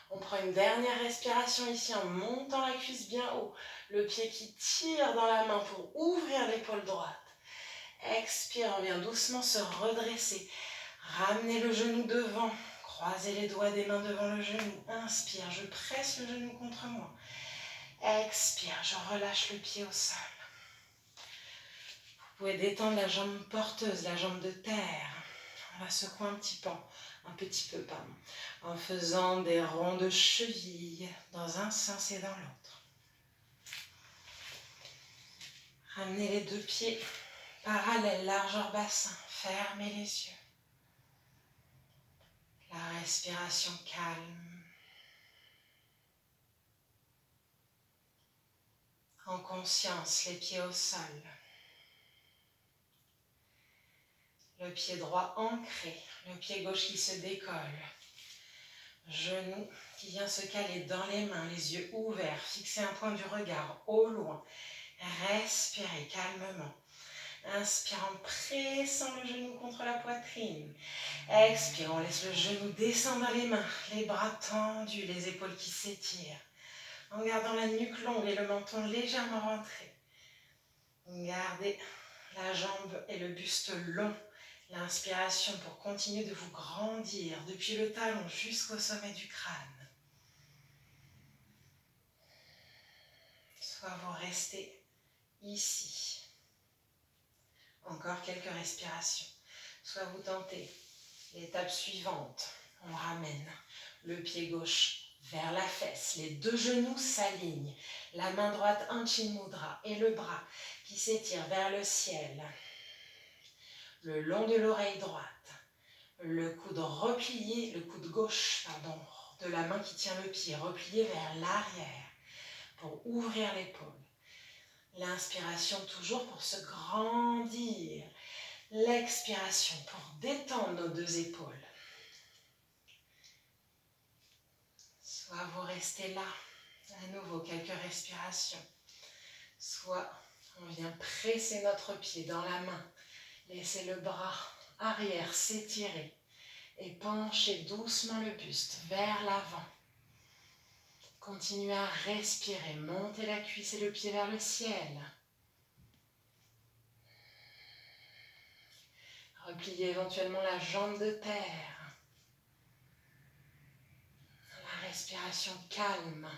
Speaker 1: On prend une dernière respiration ici en montant la cuisse bien haut. Le pied qui tire dans la main pour ouvrir l'épaule droite. Expire, on vient doucement se redresser. Ramenez le genou devant. Croisez les doigts des mains devant le genou. Inspire, je presse le genou contre moi. Expire, je relâche le pied au sol. Vous pouvez détendre la jambe porteuse, la jambe de terre. On va secouer un petit peu, en faisant des ronds de cheville dans un sens et dans l'autre. Ramenez les deux pieds parallèles, largeur bassin. Fermez les yeux. La respiration calme. En conscience, les pieds au sol. Le pied droit ancré, le pied gauche qui se décolle. Genou qui vient se caler dans les mains, les yeux ouverts. Fixez un point du regard au loin. Respirez calmement. Inspire en pressant le genou contre la poitrine. Expire, on laisse le genou descendre dans les mains, les bras tendus, les épaules qui s'étirent. En gardant la nuque longue et le menton légèrement rentré. Gardez la jambe et le buste long. L'inspiration pour continuer de vous grandir depuis le talon jusqu'au sommet du crâne. Soit vous restez ici. Encore quelques respirations. Soit vous tentez l'étape suivante. On ramène le pied gauche vers la fesse. Les deux genoux s'alignent. La main droite, un Chin Mudra. Et le bras qui s'étire vers le ciel. Le long de l'oreille droite. Le coude replié, le coude gauche, pardon, de la main qui tient le pied, replié vers l'arrière pour ouvrir l'épaule. L'inspiration toujours pour se grandir. L'expiration pour détendre nos deux épaules. Soit vous restez là, à nouveau quelques respirations. Soit on vient presser notre pied dans la main. Laissez le bras arrière s'étirer et penchez doucement le buste vers l'avant. Continuez à respirer, montez la cuisse et le pied vers le ciel. Repliez éventuellement la jambe de terre. La respiration calme.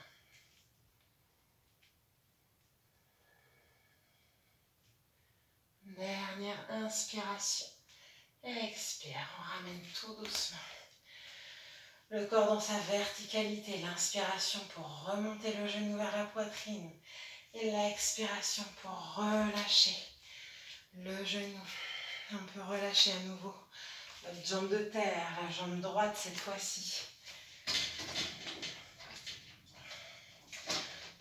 Speaker 1: Dernière inspiration. Expire, on ramène tout doucement. Le corps dans sa verticalité, l'inspiration pour remonter le genou vers la poitrine et l'expiration pour relâcher le genou. On peut relâcher à nouveau notre jambe de terre, la jambe droite cette fois-ci.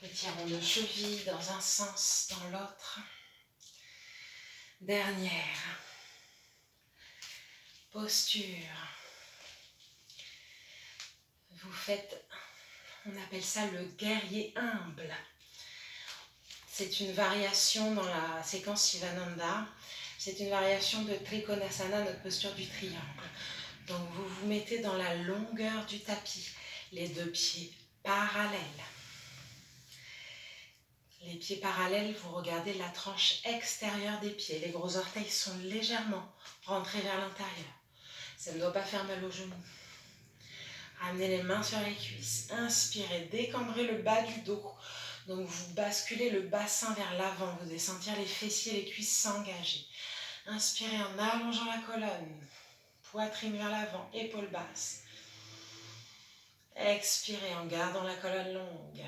Speaker 1: Petit rond de cheville dans un sens, dans l'autre. Dernière posture. Vous faites, on appelle ça le guerrier humble. C'est une variation dans la séquence Shivananda. C'est une variation de Trikonasana, notre posture du triangle. Donc vous vous mettez dans la longueur du tapis, les deux pieds parallèles. Les pieds parallèles, vous regardez la tranche extérieure des pieds. Les gros orteils sont légèrement rentrés vers l'intérieur. Ça ne doit pas faire mal aux genoux. Ramenez les mains sur les cuisses. Inspirez, décambrez le bas du dos. Donc vous basculez le bassin vers l'avant. Vous allez sentir les fessiers et les cuisses s'engager. Inspirez en allongeant la colonne. Poitrine vers l'avant, épaules basses. Expirez en gardant la colonne longue.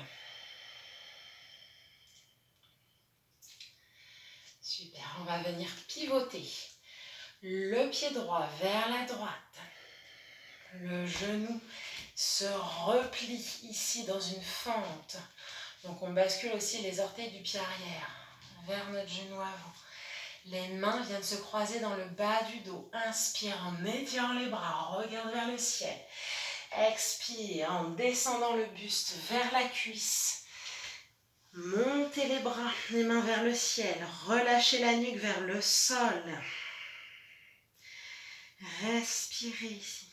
Speaker 1: Super, on va venir pivoter. Le pied droit vers la droite. Le genou se replie ici dans une fente. Donc on bascule aussi les orteils du pied arrière vers notre genou avant. Les mains viennent se croiser dans le bas du dos. Inspire en étirant les bras, regarde vers le ciel. Expire en descendant le buste vers la cuisse. Montez les bras, les mains vers le ciel. Relâchez la nuque vers le sol. Respirez ici.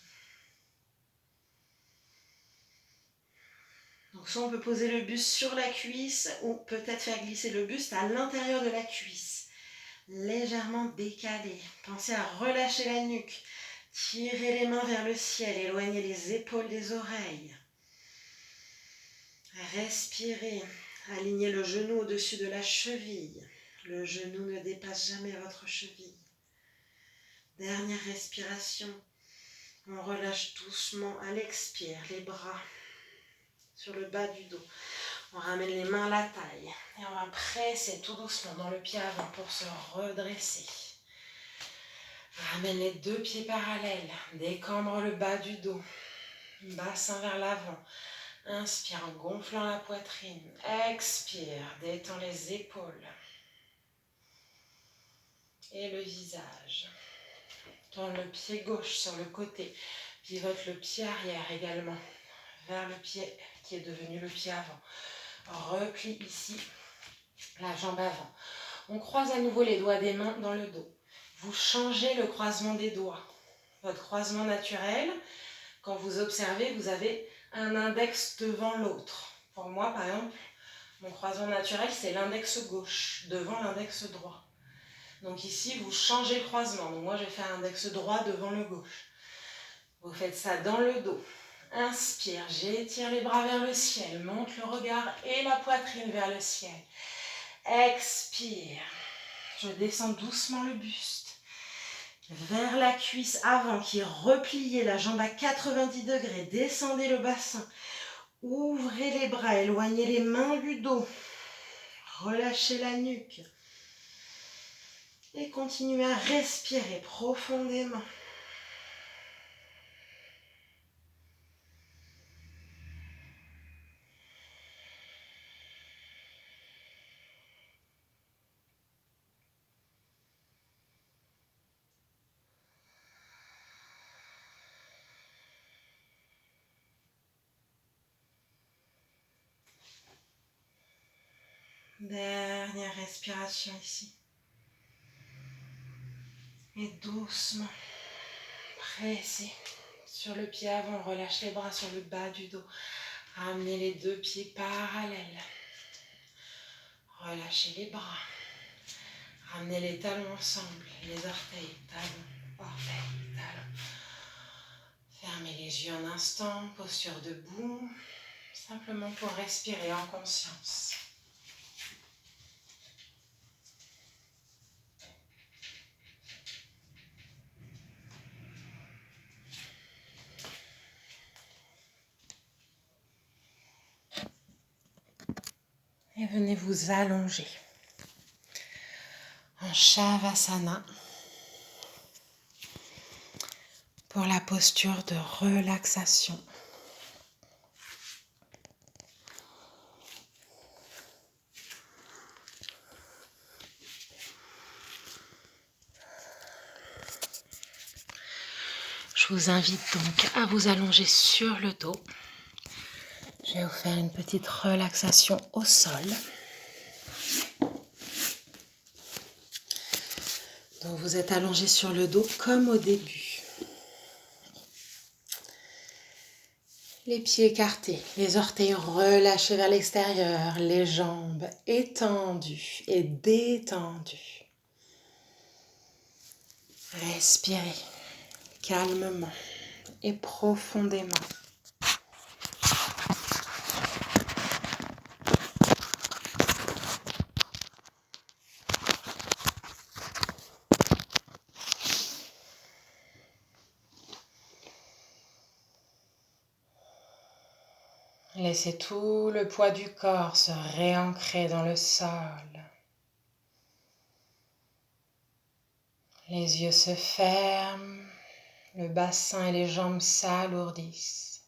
Speaker 1: Donc soit on peut poser le buste sur la cuisse ou peut-être faire glisser le buste à l'intérieur de la cuisse. Légèrement décalé. Pensez à relâcher la nuque. Tirez les mains vers le ciel. Éloignez les épaules des oreilles. Respirez. Alignez le genou au-dessus de la cheville. Le genou ne dépasse jamais votre cheville. Dernière respiration. On relâche doucement à l'expire les bras sur le bas du dos. On ramène les mains à la taille et on va presser tout doucement dans le pied avant pour se redresser. Ramène les deux pieds parallèles, décambre le bas du dos, bassin vers l'avant. Inspire en gonflant la poitrine. Expire, détends les épaules et le visage. Tourne le pied gauche sur le côté, pivote le pied arrière également vers le pied qui est devenu le pied avant. Replie ici la jambe avant. On croise à nouveau les doigts des mains dans le dos. Vous changez le croisement des doigts. Votre croisement naturel, quand vous observez, vous avez un index devant l'autre. Pour moi, par exemple, mon croisement naturel, c'est l'index gauche devant l'index droit. Donc ici, vous changez le croisement. Donc moi, je fais un index droit devant le gauche. Vous faites ça dans le dos. Inspire, j'étire les bras vers le ciel, monte le regard et la poitrine vers le ciel. Expire, Je descends doucement le buste vers la cuisse avant qui est repliée, la jambe à 90 degrés. Descendez le bassin. Ouvrez les bras, éloignez les mains du dos. Relâchez la nuque. Et continuez à respirer profondément. Dernière respiration ici. Et doucement, pressez sur le pied avant, relâche les bras sur le bas du dos. Ramenez les deux pieds parallèles. Relâchez les bras. Ramenez les talons ensemble, les orteils, talons, orteils, talons. Fermez les yeux un instant, posture debout, simplement pour respirer en conscience. Et venez vous allonger en Shavasana pour la posture de relaxation. Je vous invite donc à vous allonger sur le dos. Je vais vous faire une petite relaxation au sol. Donc vous êtes allongé sur le dos comme au début. Les pieds écartés, les orteils relâchés vers l'extérieur, les jambes étendues et détendues. Respirez calmement et profondément. Laissez tout le poids du corps se réancrer dans le sol. Les yeux se ferment, le bassin et les jambes s'alourdissent.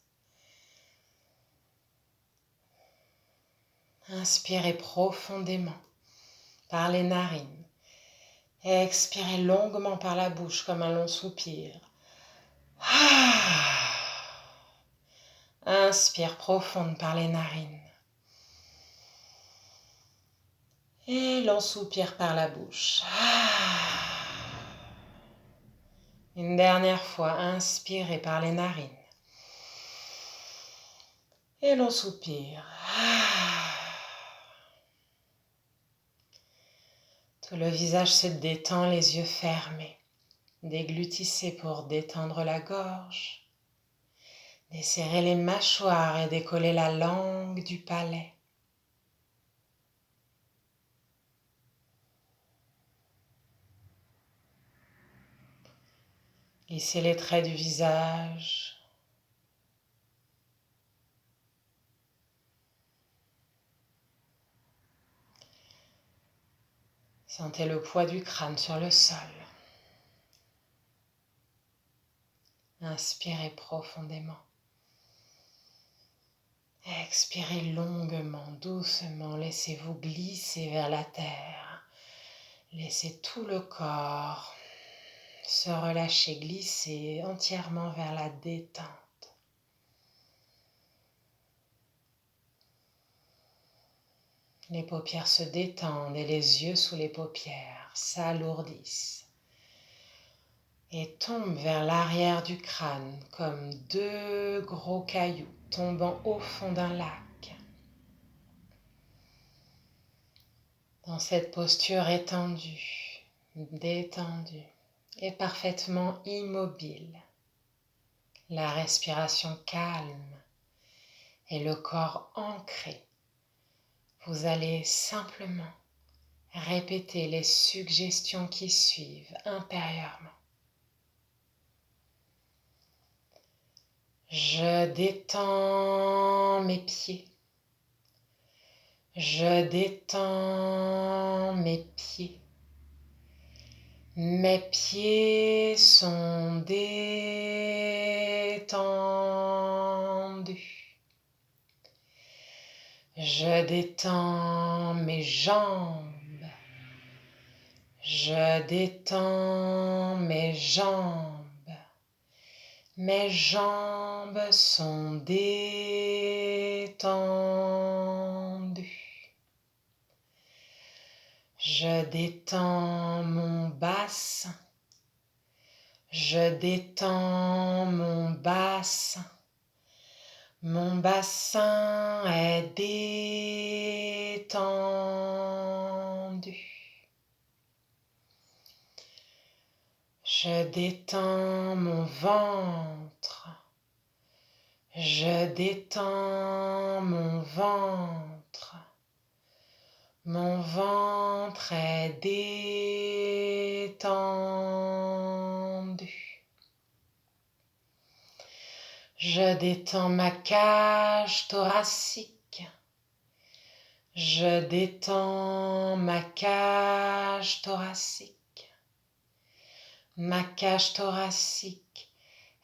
Speaker 1: Inspirez profondément par les narines. Expirez longuement par la bouche comme un long soupir. Inspire profonde par les narines. Et l'on soupire par la bouche. Une dernière fois, inspirez par les narines. Et l'on soupire. Tout le visage se détend, les yeux fermés. Déglutissez pour détendre la gorge. Desserrez les mâchoires et décollez la langue du palais. Lissez les traits du visage. Sentez le poids du crâne sur le sol. Inspirez profondément. Expirez longuement, doucement. Laissez-vous glisser vers la terre. Laissez tout le corps se relâcher, glisser entièrement vers la détente. Les paupières se détendent et les yeux sous les paupières s'alourdissent et tombent vers l'arrière du crâne comme deux gros cailloux tombant au fond d'un lac. Dans cette posture étendue, détendue et parfaitement immobile, la respiration calme et le corps ancré, vous allez simplement Répétez les suggestions qui suivent intérieurement. Je détends mes pieds. Je détends mes pieds. Mes pieds sont détendus. Je détends mes jambes. Je détends mes jambes. Mes jambes sont détendues. Je détends mon bassin. Je détends mon bassin. Mon bassin est détendu. Je détends mon ventre. Je détends mon ventre. Mon ventre est détendu. Je détends ma cage thoracique. Je détends ma cage thoracique. Ma cage thoracique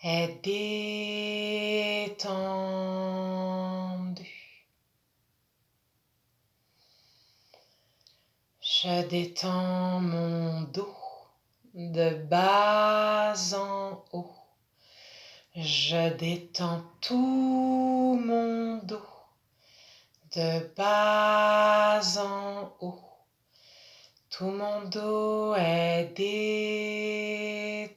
Speaker 1: est détendue. Je détends mon dos de bas en haut. Je détends tout mon dos de bas en haut. Tout mon dos est détendu.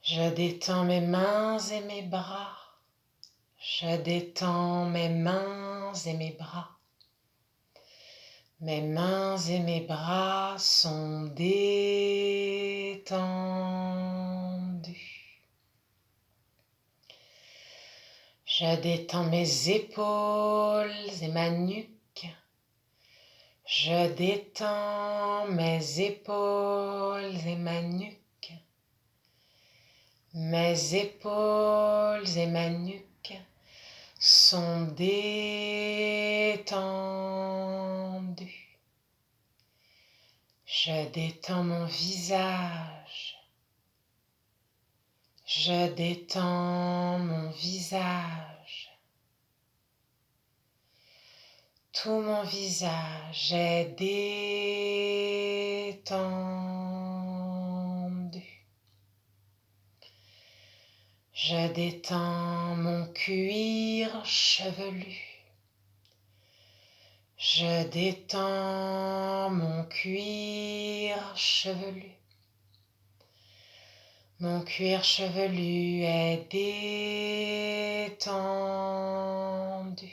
Speaker 1: Je détends mes mains et mes bras. Je détends mes mains et mes bras. Mes mains et mes bras sont détendus. Je détends mes épaules et ma nuque. Je détends mes épaules et ma nuque. Mes épaules et ma nuque sont détendues. Je détends mon visage. Je détends mon visage. Tout mon visage est détendu. Je détends mon cuir chevelu. Je détends mon cuir chevelu. Mon cuir chevelu est détendu.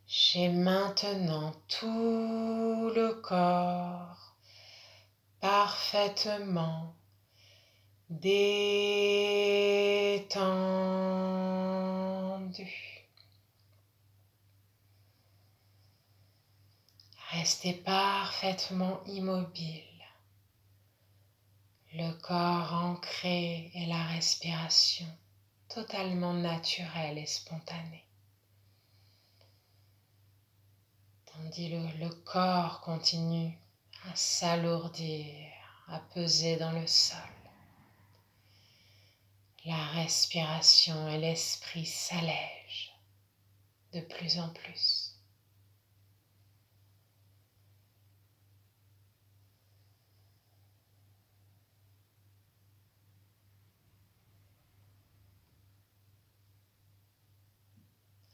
Speaker 1: J'ai maintenant tout le corps parfaitement détendu. Restez parfaitement immobile. Le corps ancré et la respiration totalement naturelle et spontanée. Tandis le corps continue à s'alourdir, à peser dans le sol. La respiration et l'esprit s'allègent de plus en plus.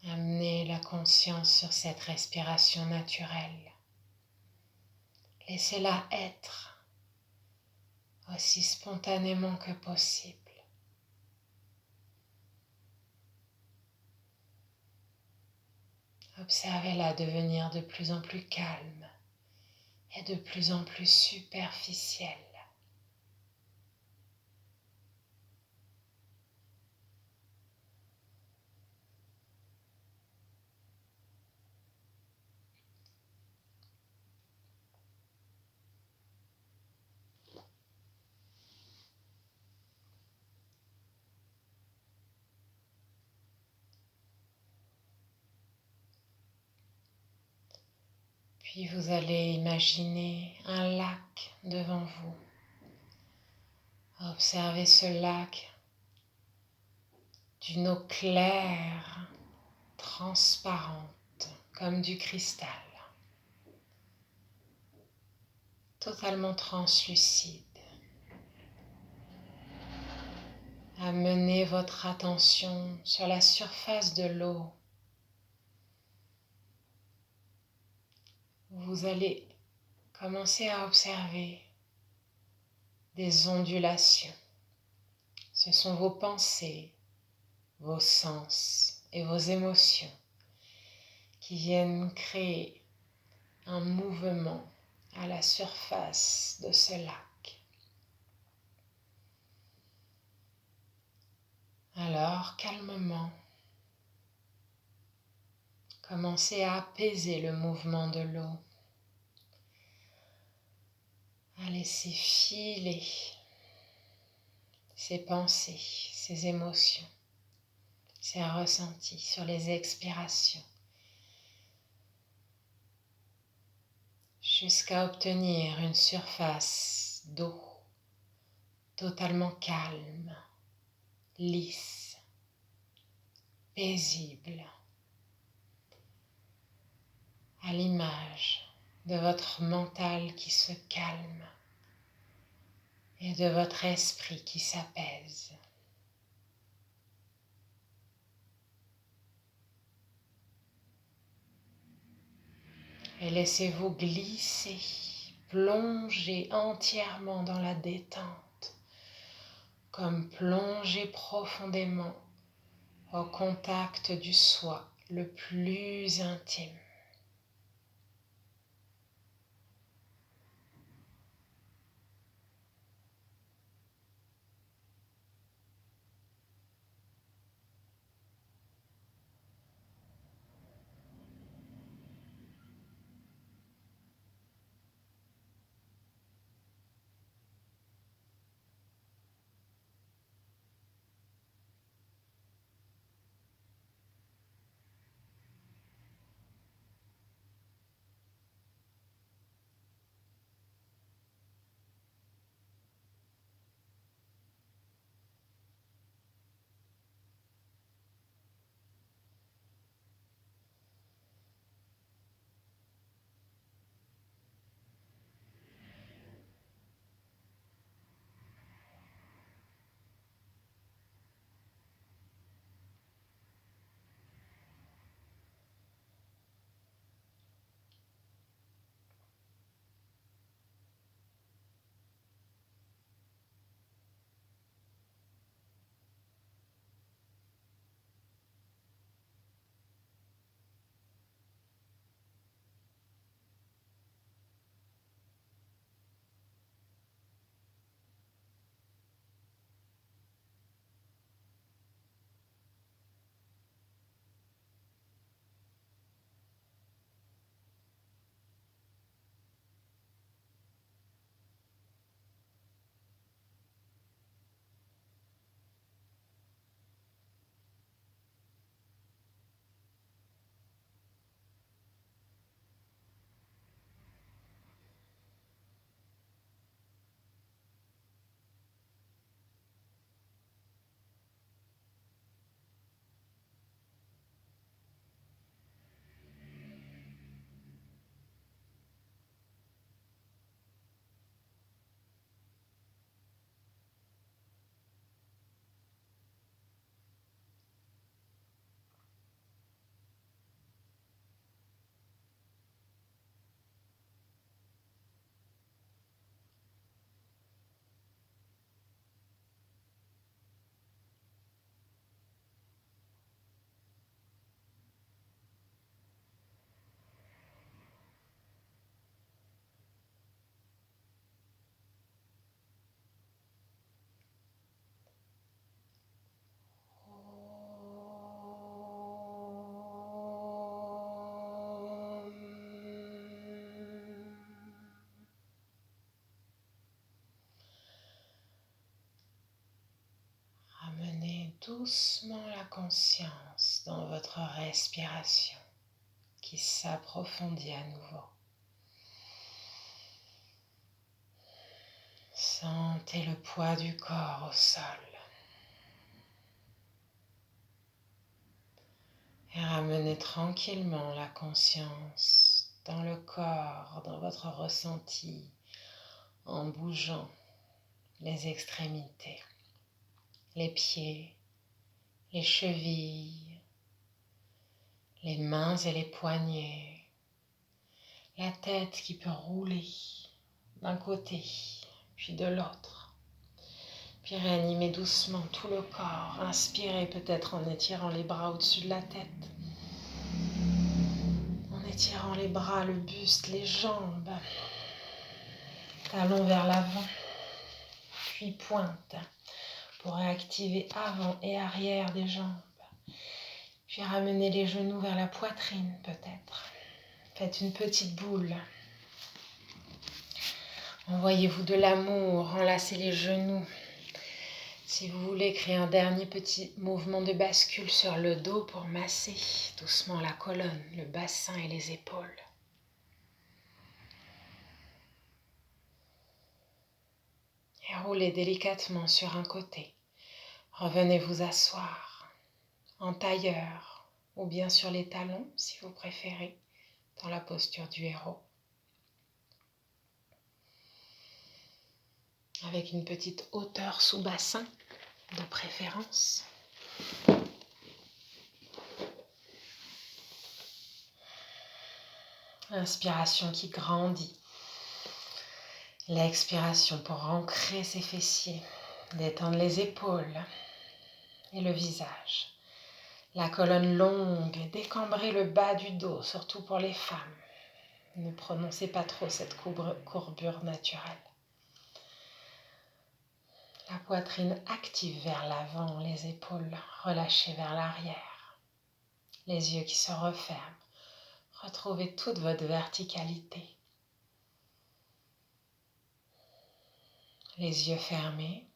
Speaker 1: Amenez la conscience sur cette respiration naturelle. Laissez-la être aussi spontanément que possible. Observez-la devenir de plus en plus calme et de plus en plus superficielle. Puis vous allez imaginer un lac devant vous. Observez ce lac d'une eau claire, transparente, comme du cristal, totalement translucide. Amenez votre attention sur la surface de l'eau. Vous allez commencer à observer des ondulations. Ce sont vos pensées, vos sens et vos émotions qui viennent créer un mouvement à la surface de ce lac. Alors, calmement, commencez à apaiser le mouvement de l'eau, à laisser filer ses pensées, ses émotions, ses ressentis sur les expirations, jusqu'à obtenir une surface d'eau totalement calme, lisse, paisible, à l'image de votre mental qui se calme et de votre esprit qui s'apaise. Et laissez-vous glisser, plonger entièrement dans la détente, comme plonger profondément au contact du soi le plus intime. Ramenez doucement la conscience dans votre respiration qui s'approfondit à nouveau. Sentez le poids du corps au sol. Et ramenez tranquillement la conscience dans le corps, dans votre ressenti, en bougeant les extrémités, les pieds, les chevilles, les mains et les poignets, la tête qui peut rouler d'un côté puis de l'autre. Puis réanimez doucement tout le corps. Inspirez peut-être en étirant les bras au-dessus de la tête. En étirant les bras, le buste, les jambes. Talons vers l'avant. Puis pointe pour réactiver avant et arrière des jambes. Puis ramenez les genoux vers la poitrine peut-être. Faites une petite boule. Envoyez-vous de l'amour, enlacez les genoux. Si vous voulez créer un dernier petit mouvement de bascule sur le dos pour masser doucement la colonne, le bassin et les épaules. Et roulez délicatement sur un côté. Revenez vous asseoir en tailleur ou bien sur les talons si vous préférez, dans la posture du héros. Avec une petite hauteur sous bassin de préférence. Inspiration qui grandit. L'expiration pour ancrer ses fessiers, détendre les épaules et le visage. La colonne longue, décambrer le bas du dos, surtout pour les femmes. Ne prononcez pas trop cette courbure naturelle. La poitrine active vers l'avant, les épaules relâchées vers l'arrière. Les yeux qui se referment. Retrouvez toute votre verticalité. Les yeux fermés.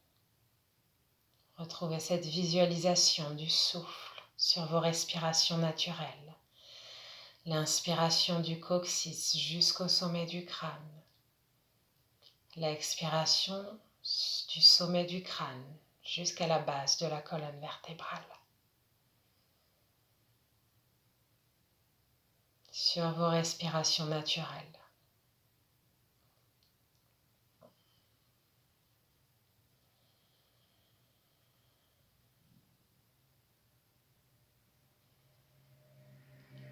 Speaker 1: Retrouvez cette visualisation du souffle sur vos respirations naturelles. L'inspiration du coccyx jusqu'au sommet du crâne. L'expiration du sommet du crâne jusqu'à la base de la colonne vertébrale. Sur vos respirations naturelles.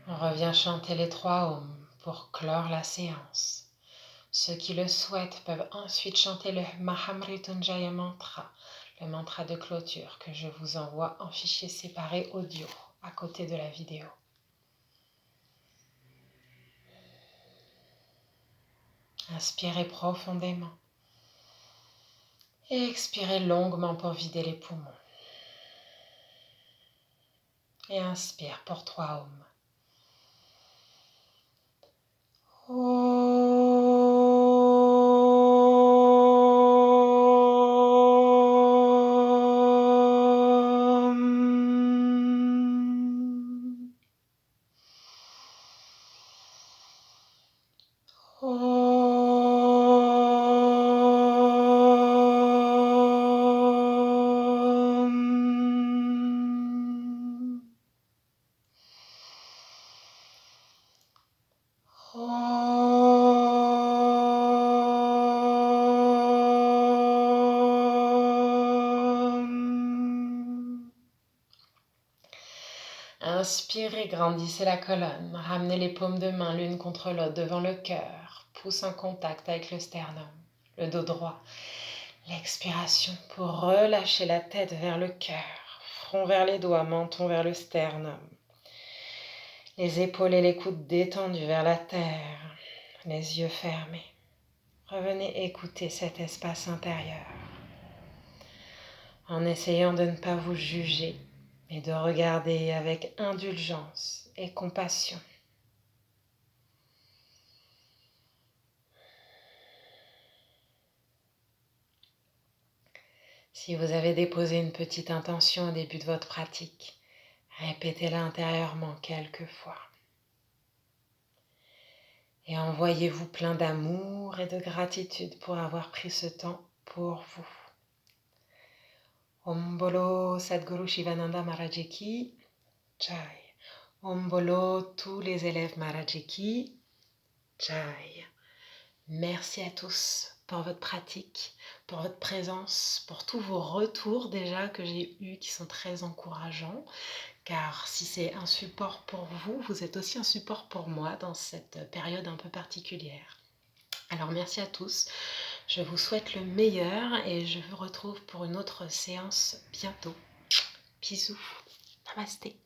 Speaker 1: On revient chanter les 3 ohms pour clore la séance. Ceux qui le souhaitent peuvent ensuite chanter le Mahamrityunjaya mantra, le mantra de clôture que je vous envoie en fichier séparé audio à côté de la vidéo. Inspirez profondément et expirez longuement pour vider les poumons. Et inspire pour 3 ohms. Inspirez, grandissez la colonne, ramenez les paumes de main l'une contre l'autre devant le cœur, pouce en contact avec le sternum, le dos droit. L'expiration pour relâcher la tête vers le cœur, front vers les doigts, menton vers le sternum. Les épaules et les coudes détendus vers la terre, les yeux fermés. Revenez écouter cet espace intérieur en essayant de ne pas vous juger et de regarder avec indulgence et compassion. Si vous avez déposé une petite intention au début de votre pratique, répétez-la intérieurement quelques fois. Et envoyez-vous plein d'amour et de gratitude pour avoir pris ce temps pour vous. Om Bolo Sadhguru Shivananda Maharaji Ki Jai. Om Bolo tous les élèves Maharaji Ki Jai. Merci à tous pour votre pratique, pour votre présence, pour tous vos retours déjà que j'ai eus qui sont très encourageants. Car si c'est un support pour vous, vous êtes aussi un support pour moi dans cette période un peu particulière. Alors merci à tous, je vous souhaite le meilleur et je vous retrouve pour une autre séance bientôt. Bisous, namasté.